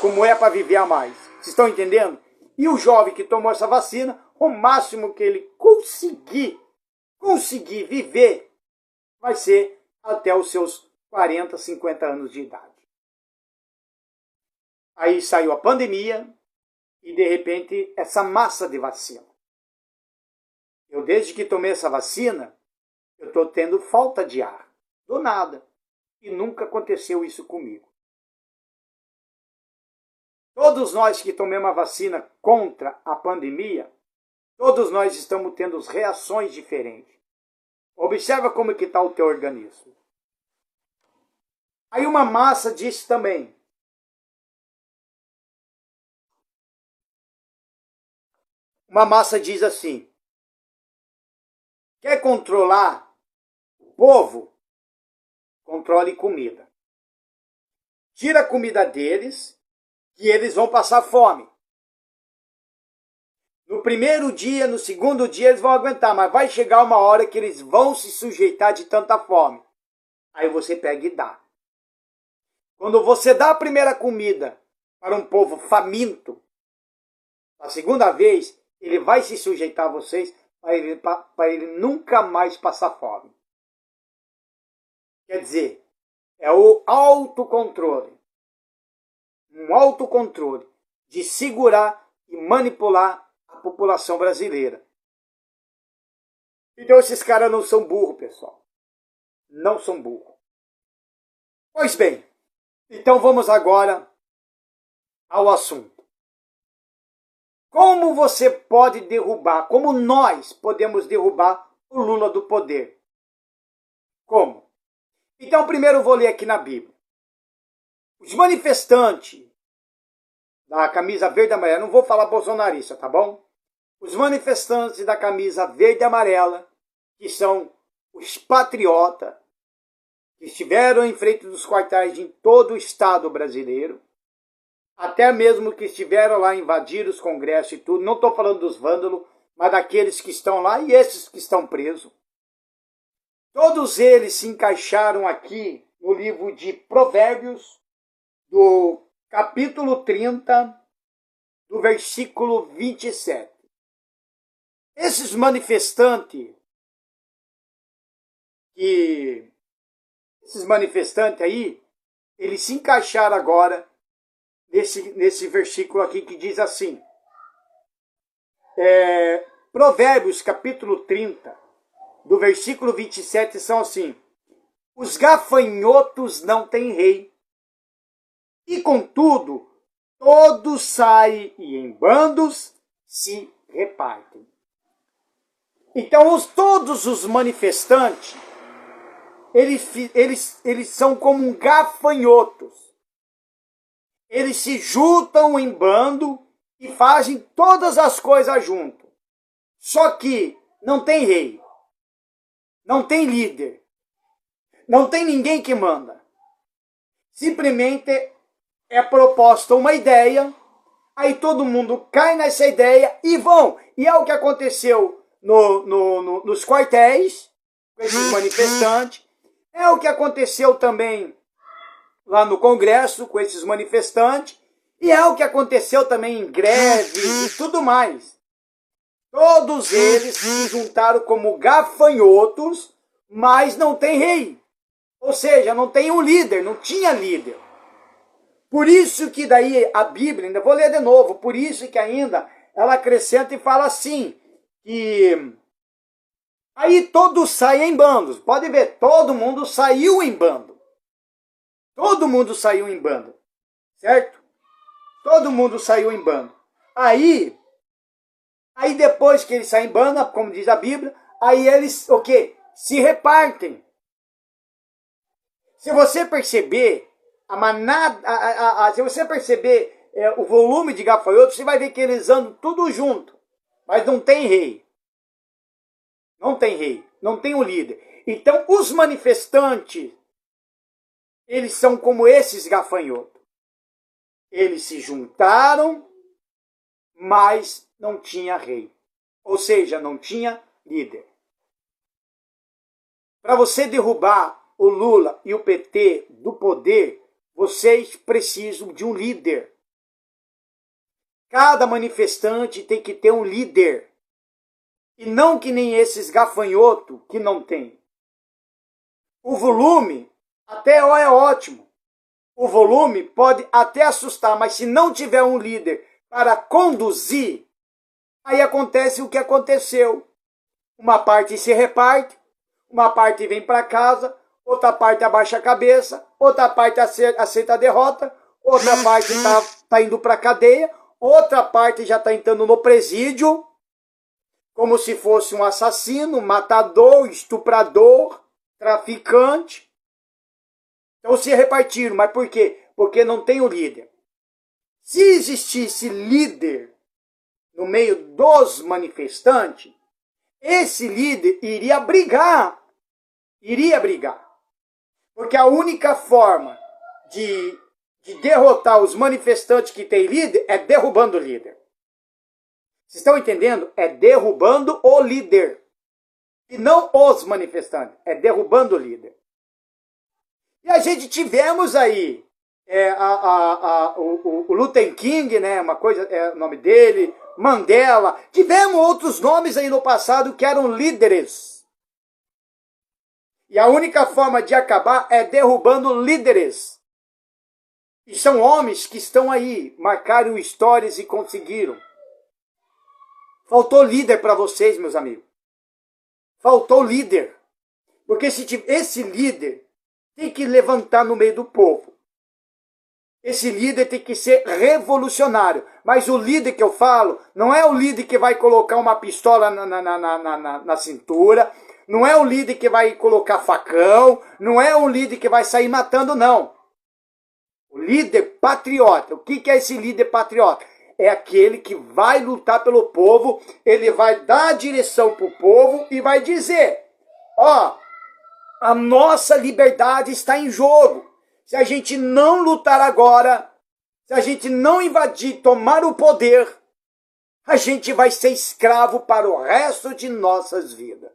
como é para viver a mais. Vocês estão entendendo? E o jovem que tomou essa vacina, o máximo que ele conseguir viver vai ser até os seus 40, 50 anos de idade. Aí saiu a pandemia e, de repente, essa massa de vacina. Eu, desde que tomei essa vacina, eu estou tendo falta de ar. Do nada. E nunca aconteceu isso comigo. Todos nós que tomamos a vacina contra a pandemia, todos nós estamos tendo reações diferentes. Observa como que está o teu organismo. Aí uma massa disse também. Uma massa diz assim: quer controlar o povo? Controle comida. Tira a comida deles e eles vão passar fome. No primeiro dia, no segundo dia eles vão aguentar, mas vai chegar uma hora que eles vão se sujeitar de tanta fome. Aí você pega e dá. Quando você dá a primeira comida para um povo faminto, a segunda vez ele vai se sujeitar a vocês para ele nunca mais passar fome. Quer dizer, é o autocontrole. Um autocontrole de segurar e manipular a população brasileira. Então esses caras não são burros, pessoal. Não são burros. Pois bem, então vamos agora ao assunto. Como você pode derrubar, como nós podemos derrubar o Lula do poder? Como? Então primeiro eu vou ler aqui na Bíblia. Os manifestantes da camisa verde e amarela, não vou falar bolsonarista, tá bom? Os manifestantes da camisa verde e amarela, que são os patriotas, que estiveram em frente dos quartéis em todo o estado brasileiro, até mesmo que estiveram lá invadir os congressos e tudo, não estou falando dos vândalos, mas daqueles que estão lá e esses que estão presos. Todos eles se encaixaram aqui no livro de Provérbios, do capítulo 30, do versículo 27. Esses manifestantes aí, eles se encaixaram agora nesse versículo aqui que diz assim, Provérbios capítulo 30, do versículo 27, são assim: os gafanhotos não têm rei, e contudo todos saem e em bandos se repartem. Então todos os manifestantes, eles são como gafanhotos. Eles se juntam em bando e fazem todas as coisas junto. Só que não tem rei, não tem líder, não tem ninguém que manda. Simplesmente é proposta uma ideia, aí todo mundo cai nessa ideia e vão. E é o que aconteceu nos quartéis, com esses manifestantes. É o que aconteceu também lá no Congresso, com esses manifestantes. E é o que aconteceu também em greve e tudo mais. Todos eles se juntaram como gafanhotos, mas não tem rei. Ou seja, não tem um líder, não tinha líder. Por isso que daí a Bíblia, ainda vou ler de novo, por isso que ainda ela acrescenta e fala assim, que aí todos saem em bandos. Pode ver, todo mundo saiu em bando. Todo mundo saiu em bando. Certo? Todo mundo saiu em bando. Aí depois que eles saem em bando, como diz a Bíblia, aí eles, o quê? Se repartem. Se você perceber a manada, se você perceber o volume de gafanhotos, você vai ver que eles andam tudo junto. Mas não tem rei. Não tem rei. Não tem um líder. Então, os manifestantes, eles são como esses gafanhotos. Eles se juntaram, mas não tinha rei. Ou seja, não tinha líder. Para você derrubar o Lula e o PT do poder, vocês precisam de um líder. Cada manifestante tem que ter um líder. E não que nem esses gafanhotos que não tem. O volume até é ótimo. O volume pode até assustar, mas se não tiver um líder para conduzir, aí acontece o que aconteceu. Uma parte se reparte, uma parte vem para casa, outra parte abaixa a cabeça, outra parte aceita a derrota, outra parte está indo para a cadeia, outra parte já está entrando no presídio, como se fosse um assassino, matador, estuprador, traficante. Então se repartiram, mas por quê? Porque não tem o líder. Se existisse líder no meio dos manifestantes, esse líder iria brigar. Porque a única forma de derrotar os manifestantes que têm líder é derrubando o líder. Vocês estão entendendo? É derrubando o líder. E não os manifestantes. É derrubando o líder. E a gente tivemos aí o Luther King, né? Uma coisa, o nome dele, Mandela. Tivemos outros nomes aí no passado que eram líderes. E a única forma de acabar é derrubando líderes. E são homens que estão aí, marcaram histórias e conseguiram. Faltou líder para vocês, meus amigos. Faltou líder. Porque esse líder tem que levantar no meio do povo. Esse líder tem que ser revolucionário. Mas o líder que eu falo não é o líder que vai colocar uma pistola na cintura, não é o líder que vai colocar facão, não é o líder que vai sair matando, não. O líder patriota. O que é esse líder patriota? É aquele que vai lutar pelo povo, ele vai dar a direção para o povo e vai dizer, a nossa liberdade está em jogo. Se a gente não lutar agora, se a gente não invadir, tomar o poder, a gente vai ser escravo para o resto de nossas vidas.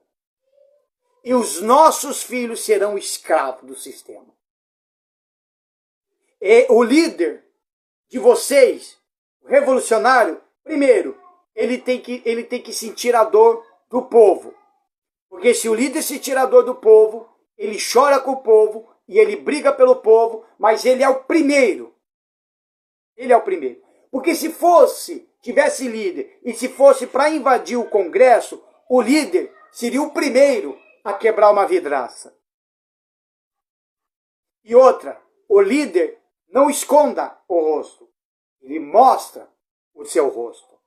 e os nossos filhos serão escravos do sistema. E o líder de vocês, o revolucionário, primeiro, ele tem que sentir a dor do povo. Porque se o líder sentir a dor do povo, ele chora com o povo e ele briga pelo povo, mas ele é o primeiro. Ele é o primeiro. Porque se tivesse líder e se fosse para invadir o Congresso, o líder seria o primeiro a quebrar uma vidraça. E outra, o líder não esconda o rosto, ele mostra o seu rosto.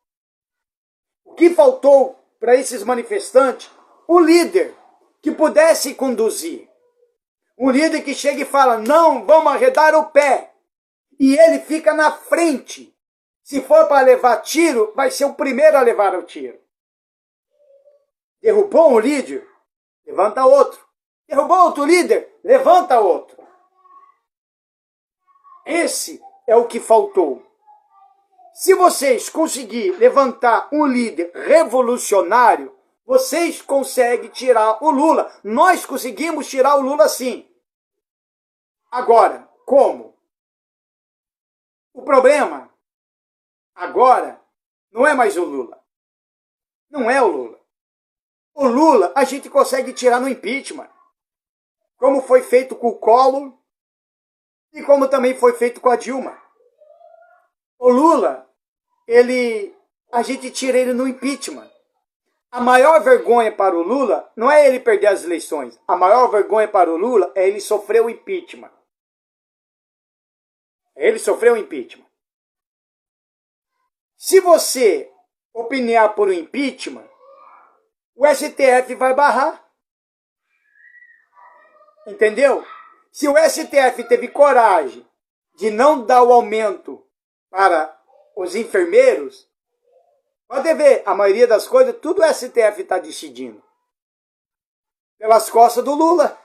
O que faltou para esses manifestantes? O líder que pudesse conduzir. Um líder que chega e fala, não, vamos arredar o pé. E ele fica na frente. Se for para levar tiro, vai ser o primeiro a levar o tiro. Derrubou um líder, levanta outro. Derrubou outro líder, levanta outro. Esse é o que faltou. Se vocês conseguirem levantar um líder revolucionário, vocês conseguem tirar o Lula. Nós conseguimos tirar o Lula sim. Agora, como? O problema agora não é mais o Lula. Não é o Lula. O Lula a gente consegue tirar no impeachment. Como foi feito com o Collor e como também foi feito com a Dilma. O Lula, a gente tira ele no impeachment. A maior vergonha para o Lula não é ele perder as eleições. A maior vergonha para o Lula é ele sofrer o impeachment. Ele sofreu o impeachment. Se você opinar por um impeachment, o STF vai barrar. Entendeu? Se o STF teve coragem de não dar o aumento para os enfermeiros, pode ver, a maioria das coisas, tudo o STF está decidindo. Pelas costas do Lula.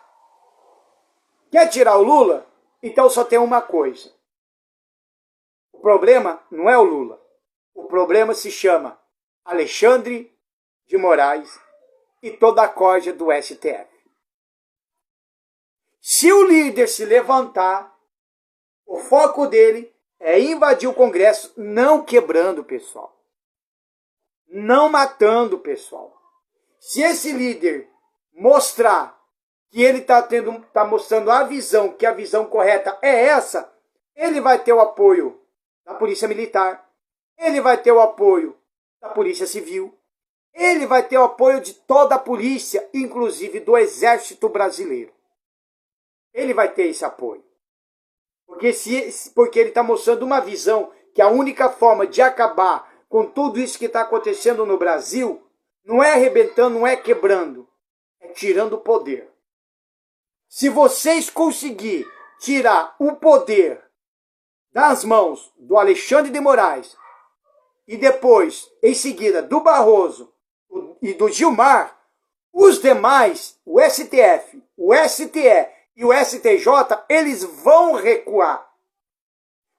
Quer tirar o Lula? Então só tem uma coisa. O problema não é o Lula. O problema se chama Alexandre de Moraes e toda a corja do STF. Se o líder se levantar, o foco dele é invadir o Congresso, não quebrando o pessoal. Não matando o pessoal. Se esse líder mostrar que ele está mostrando a visão, que a visão correta é essa, ele vai ter o apoio da Polícia Militar, ele vai ter o apoio da Polícia Civil, ele vai ter o apoio de toda a polícia, inclusive do Exército Brasileiro. Ele vai ter esse apoio. Porque ele está mostrando uma visão que a única forma de acabar com tudo isso que está acontecendo no Brasil não é arrebentando, não é quebrando, é tirando o poder. Se vocês conseguirem tirar o poder das mãos do Alexandre de Moraes e depois, em seguida, do Barroso e do Gilmar, os demais, o STF, o STE e o STJ, eles vão recuar.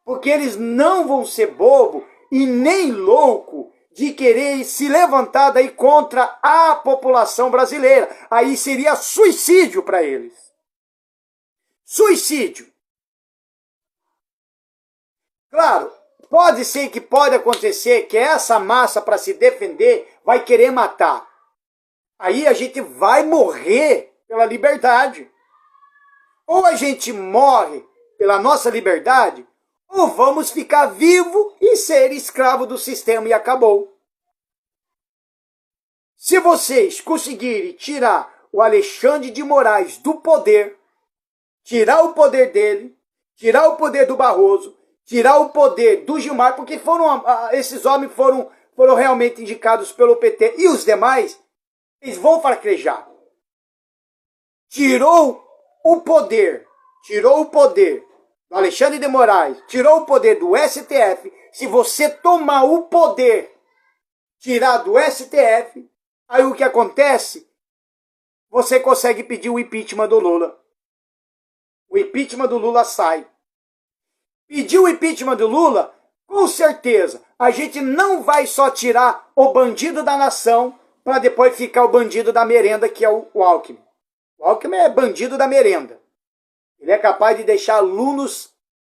Porque eles não vão ser bobo e nem louco de querer se levantar daí contra a população brasileira. Aí seria suicídio para eles. Suicídio. Claro, pode ser que pode acontecer que essa massa, para se defender, vai querer matar. Aí a gente vai morrer pela liberdade. Ou a gente morre pela nossa liberdade, ou vamos ficar vivo e ser escravo do sistema e acabou. Se vocês conseguirem tirar o Alexandre de Moraes do poder, tirar o poder dele, tirar o poder do Barroso, tirar o poder do Gilmar, porque esses homens foram realmente indicados pelo PT, e os demais, eles vão farcrejar. Tirou o poder do Alexandre de Moraes, tirou o poder do STF. Se você tomar o poder, tirar do STF, aí o que acontece? Você consegue pedir o impeachment do Lula. O impeachment do Lula sai. Pedir o impeachment do Lula, com certeza, a gente não vai só tirar o bandido da nação para depois ficar o bandido da merenda, que é o Alckmin. O Alckmin é bandido da merenda. Ele é capaz de deixar alunos,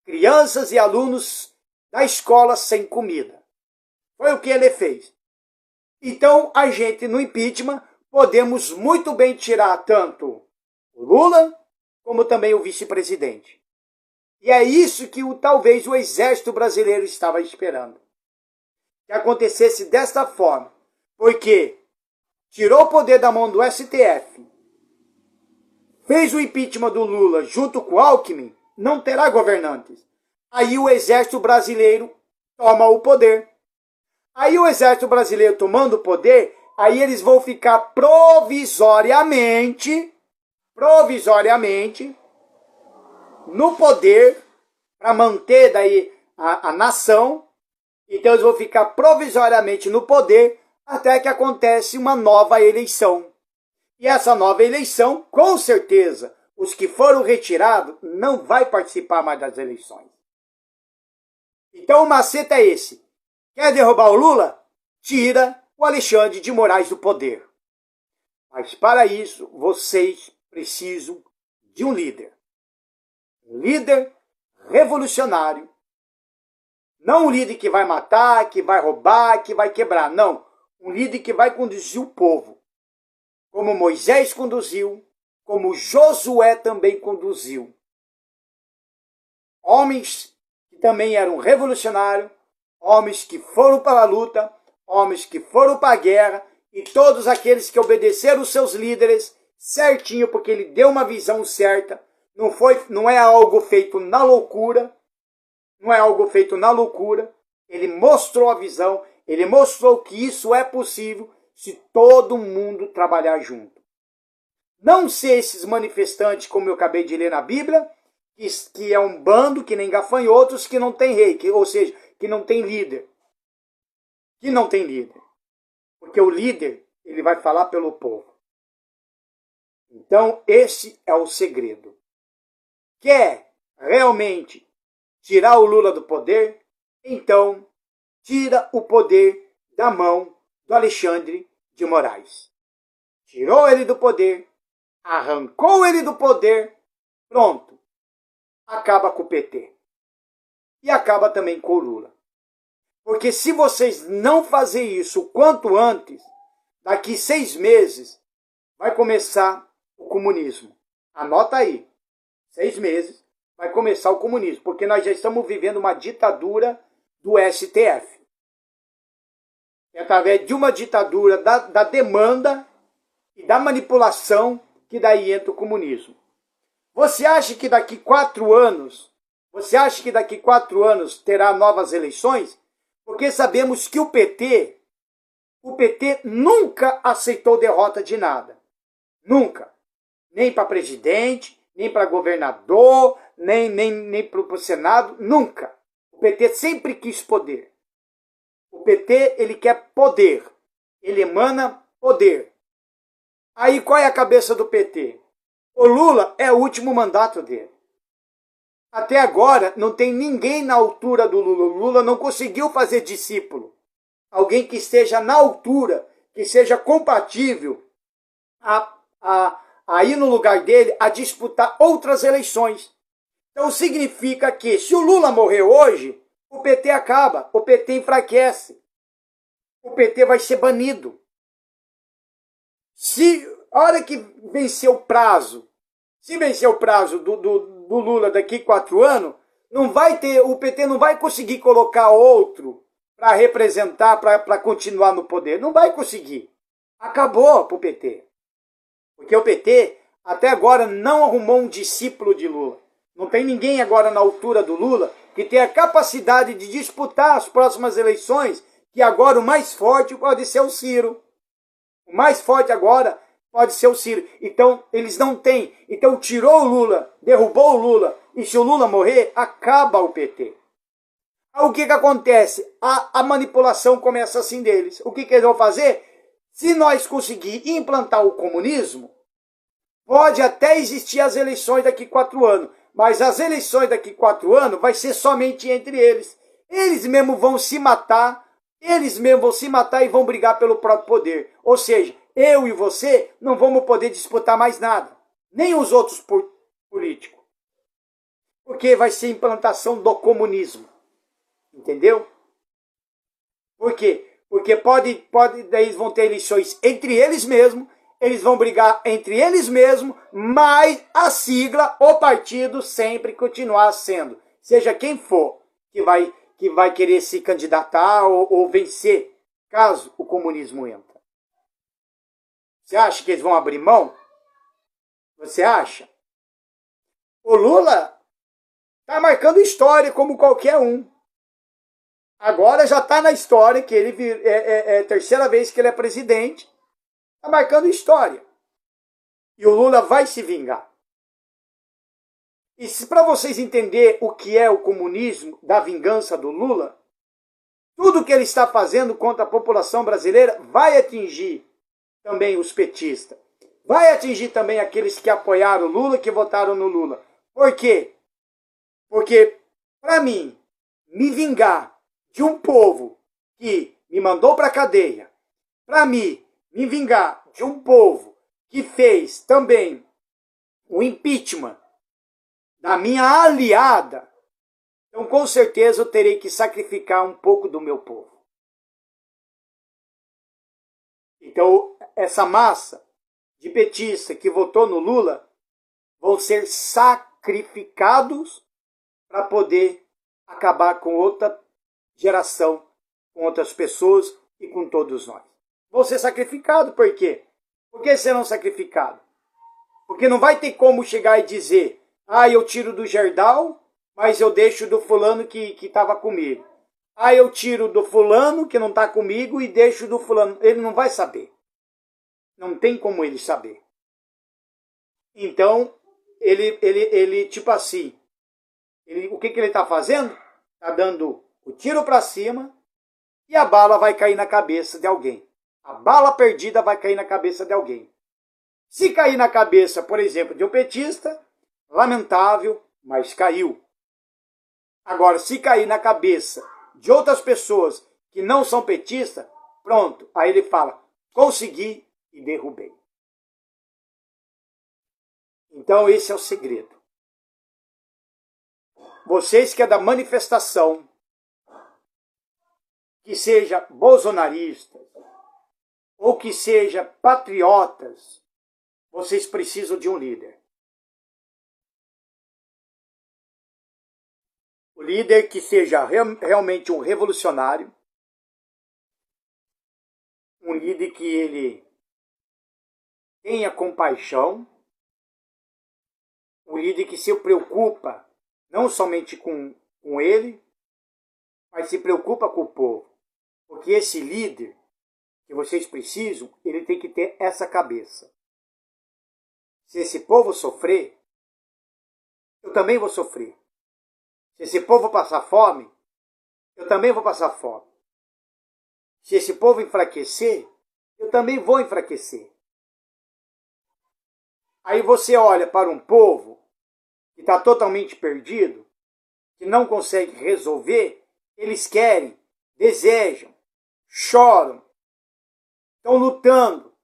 crianças e alunos da escola sem comida. Foi o que ele fez. Então, a gente, no impeachment, podemos muito bem tirar tanto o Lula, como também o vice-presidente. E é isso que talvez o exército brasileiro estava esperando. Que acontecesse desta forma. Porque tirou o poder da mão do STF, fez o impeachment do Lula junto com o Alckmin, não terá governantes. Aí o exército brasileiro toma o poder. Aí o exército brasileiro tomando o poder, aí eles vão ficar provisoriamente no poder para manter daí a nação. Então eles vão ficar provisoriamente no poder até que acontece uma nova eleição. E essa nova eleição, com certeza, os que foram retirados não vai participar mais das eleições. Então o macete é esse. Quer derrubar o Lula? Tira o Alexandre de Moraes do poder. Mas para isso, vocês precisam de um líder. Um líder revolucionário. Não um líder que vai matar, que vai roubar, que vai quebrar. Não. Um líder que vai conduzir o povo. Como Moisés conduziu, como Josué também conduziu. Homens que também eram revolucionários, homens que foram para a luta, homens que foram para a guerra, e todos aqueles que obedeceram os seus líderes certinho, porque ele deu uma visão certa, não é algo feito na loucura, ele mostrou a visão, ele mostrou que isso é possível se todo mundo trabalhar junto. Não ser esses manifestantes, como eu acabei de ler na Bíblia, que é um bando, que nem gafanhotos, que não tem rei, ou seja, que não tem líder. Porque o líder, ele vai falar pelo povo. Então, esse é o segredo. Quer realmente tirar o Lula do poder? Então, tira o poder da mão do Alexandre de Moraes. Tirou ele do poder, arrancou ele do poder, pronto. Acaba com o PT. E acaba também com o Lula. Porque se vocês não fazerem isso o quanto antes, daqui 6 meses, vai começar o comunismo. Anota aí. 6 meses vai começar o comunismo. Porque nós já estamos vivendo uma ditadura do STF. É através de uma ditadura da demanda e da manipulação que daí entra o comunismo. Você acha que daqui 4 anos terá novas eleições? Porque sabemos que o PT nunca aceitou derrota de nada. Nunca. Nem para presidente, nem para governador, nem para o Senado, nunca. O PT sempre quis poder. O PT, ele quer poder. Ele emana poder. Aí qual é a cabeça do PT? O Lula é o último mandato dele. Até agora não tem ninguém na altura do Lula. O Lula não conseguiu fazer discípulo. Alguém que esteja na altura, que seja compatível a ir no lugar dele a disputar outras eleições. Então significa que se o Lula morrer hoje, o PT acaba, o PT enfraquece. O PT vai ser banido. Se a hora que vencer o prazo, do Lula daqui 4 anos, o PT não vai conseguir colocar outro para representar, para continuar no poder. Não vai conseguir. Acabou para o PT. Porque o PT até agora não arrumou um discípulo de Lula. Não tem ninguém agora na altura do Lula que tenha a capacidade de disputar as próximas eleições, que agora o mais forte pode ser o Ciro. O mais forte agora pode ser o Ciro. Então, eles não têm. Então, tirou o Lula, derrubou o Lula, e se o Lula morrer, acaba o PT. Aí, o que acontece? A manipulação começa assim deles. O que eles vão fazer? Se nós conseguir implantar o comunismo, pode até existir as eleições daqui 4 anos, mas as eleições daqui 4 anos vai ser somente entre eles. Eles mesmos vão se matar, e vão brigar pelo próprio poder. Ou seja, eu e você não vamos poder disputar mais nada. nem os outros políticos. Porque vai ser implantação do comunismo. Entendeu? Por quê? Porque daí eles vão ter eleições entre eles mesmos, eles vão brigar entre eles mesmos, mas a sigla, o partido sempre continuar sendo, seja quem for que vai querer se candidatar ou vencer, caso o comunismo entre. Você acha que eles vão abrir mão? Você acha? O Lula está marcando história como qualquer um. Agora já está na história que ele é a terceira vez que ele é presidente. Está marcando história. E o Lula vai se vingar. E para vocês entenderem o que é o comunismo da vingança do Lula, tudo que ele está fazendo contra a população brasileira vai atingir também os petistas. Vai atingir também aqueles que apoiaram o Lula, que votaram no Lula. Por quê? Porque, para mim, me vingar de um povo que me mandou para a cadeia, para mim, me vingar de um povo que fez também o impeachment da minha aliada, então com certeza eu terei que sacrificar um pouco do meu povo. Então, essa massa de petistas que votou no Lula vão ser sacrificados para poder acabar com outra geração, com outras pessoas e com todos nós. Vão ser sacrificados, por quê? Por que serão sacrificados? Porque não vai ter como chegar e dizer, eu tiro do Gerdau, mas eu deixo do fulano que estava comigo. Eu tiro do fulano que não está comigo e deixo do fulano. Ele não vai saber. Não tem como ele saber. Então, ele tipo assim, o que ele está fazendo? Está dando o tiro para cima e a bala vai cair na cabeça de alguém. A bala perdida vai cair na cabeça de alguém. Se cair na cabeça, por exemplo, de um petista, lamentável, mas caiu. Agora, se cair na cabeça de outras pessoas que não são petistas, pronto, aí ele fala, consegui e derrubei. Então esse é o segredo. Vocês que é da manifestação, que seja bolsonaristas, ou que seja patriotas, vocês precisam de um líder. O líder que seja realmente um revolucionário, um líder que ele tenha compaixão, um líder que se preocupa não somente com ele, mas se preocupa com o povo. Porque esse líder que vocês precisam, ele tem que ter essa cabeça. Se esse povo sofrer, eu também vou sofrer. Se esse povo passar fome, eu também vou passar fome. Se esse povo enfraquecer, eu também vou enfraquecer. Aí você olha para um povo que está totalmente perdido, que não consegue resolver, eles querem, desejam, choram, estão lutando,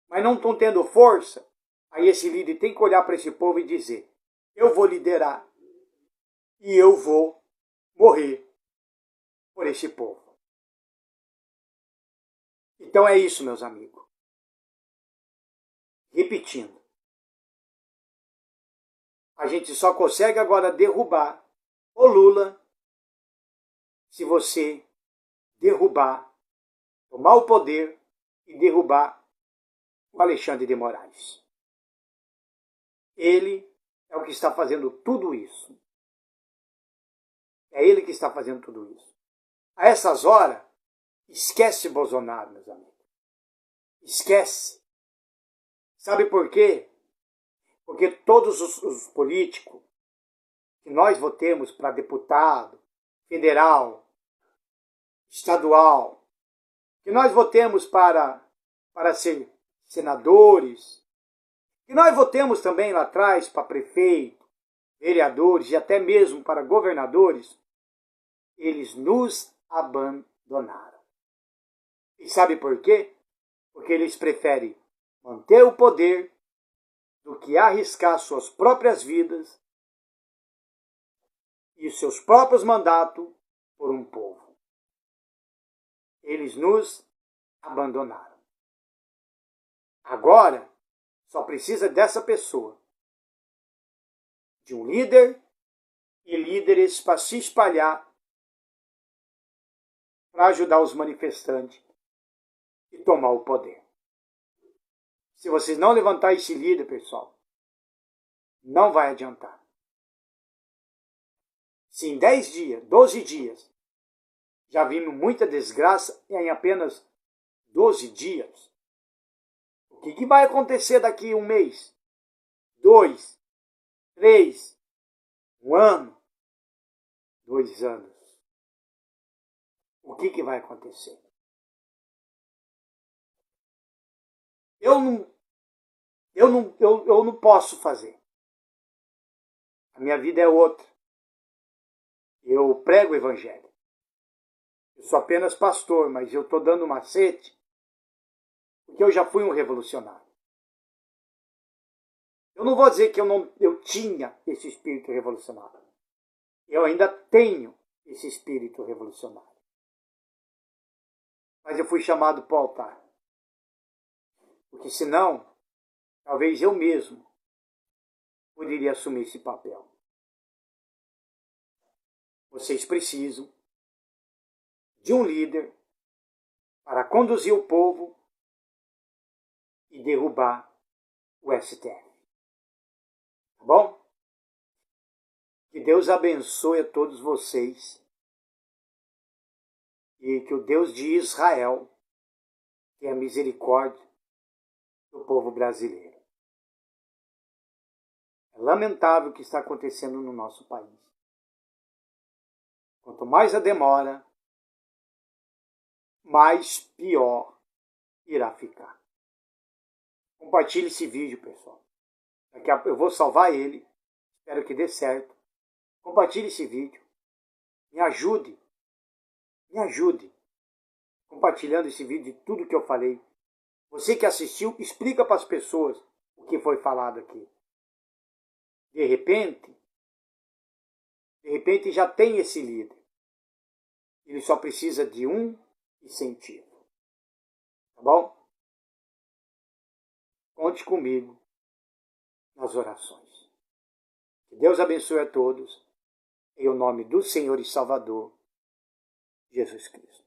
mas não estão tendo força. Aí esse líder tem que olhar para esse povo e dizer, eu vou liderar e eu vou morrer por esse povo. Então é isso, meus amigos. Repetindo. A gente só consegue agora derrubar o Lula se você derrubar, tomar o poder e derrubar o Alexandre de Moraes. Ele é o que está fazendo tudo isso. É ele que está fazendo tudo isso. A essas horas, esquece Bolsonaro, meus amigos. Esquece. Sabe por quê? Porque todos os políticos que nós votemos para deputado, federal, estadual, que nós votemos para ser senadores, que nós votemos também lá atrás para prefeito, vereadores e até mesmo para governadores, eles nos abandonaram. E sabe por quê? Porque eles preferem manter o poder do que arriscar suas próprias vidas e seus próprios mandatos por um povo. Eles nos abandonaram. Agora, só precisa dessa pessoa, de um líder e líderes para se espalhar, para ajudar os manifestantes e tomar o poder. Se vocês não levantar esse líder, pessoal, não vai adiantar. Se em 10 dias, 12 dias, já vimos muita desgraça em apenas 12 dias, o que vai acontecer daqui a um mês, 2, 3, um ano, 2 anos? O que vai acontecer? Eu não posso fazer. A minha vida é outra. Eu prego o evangelho. Eu sou apenas pastor, mas eu estou dando macete porque eu já fui um revolucionário. Eu não vou dizer que eu tinha esse espírito revolucionário. Eu ainda tenho esse espírito revolucionário. Mas eu fui chamado para o altar. Porque senão, talvez eu mesmo poderia assumir esse papel. Vocês precisam de um líder para conduzir o povo e derrubar o STF. Tá bom? Que Deus abençoe a todos vocês e que o Deus de Israel tenha misericórdia do povo brasileiro. É lamentável o que está acontecendo no nosso país. Quanto mais a demora, mais pior irá ficar. Compartilhe esse vídeo, pessoal. Daqui a pouco eu vou salvar ele. Espero que dê certo. Compartilhe esse vídeo. Me ajude. Me ajude. Compartilhando esse vídeo de tudo que eu falei. Você que assistiu, explica para as pessoas o que foi falado aqui. De repente já tem esse líder. Ele só precisa de um incentivo. Tá bom? Conte comigo nas orações. Que Deus abençoe a todos, em nome do Senhor e Salvador, Jesus Cristo.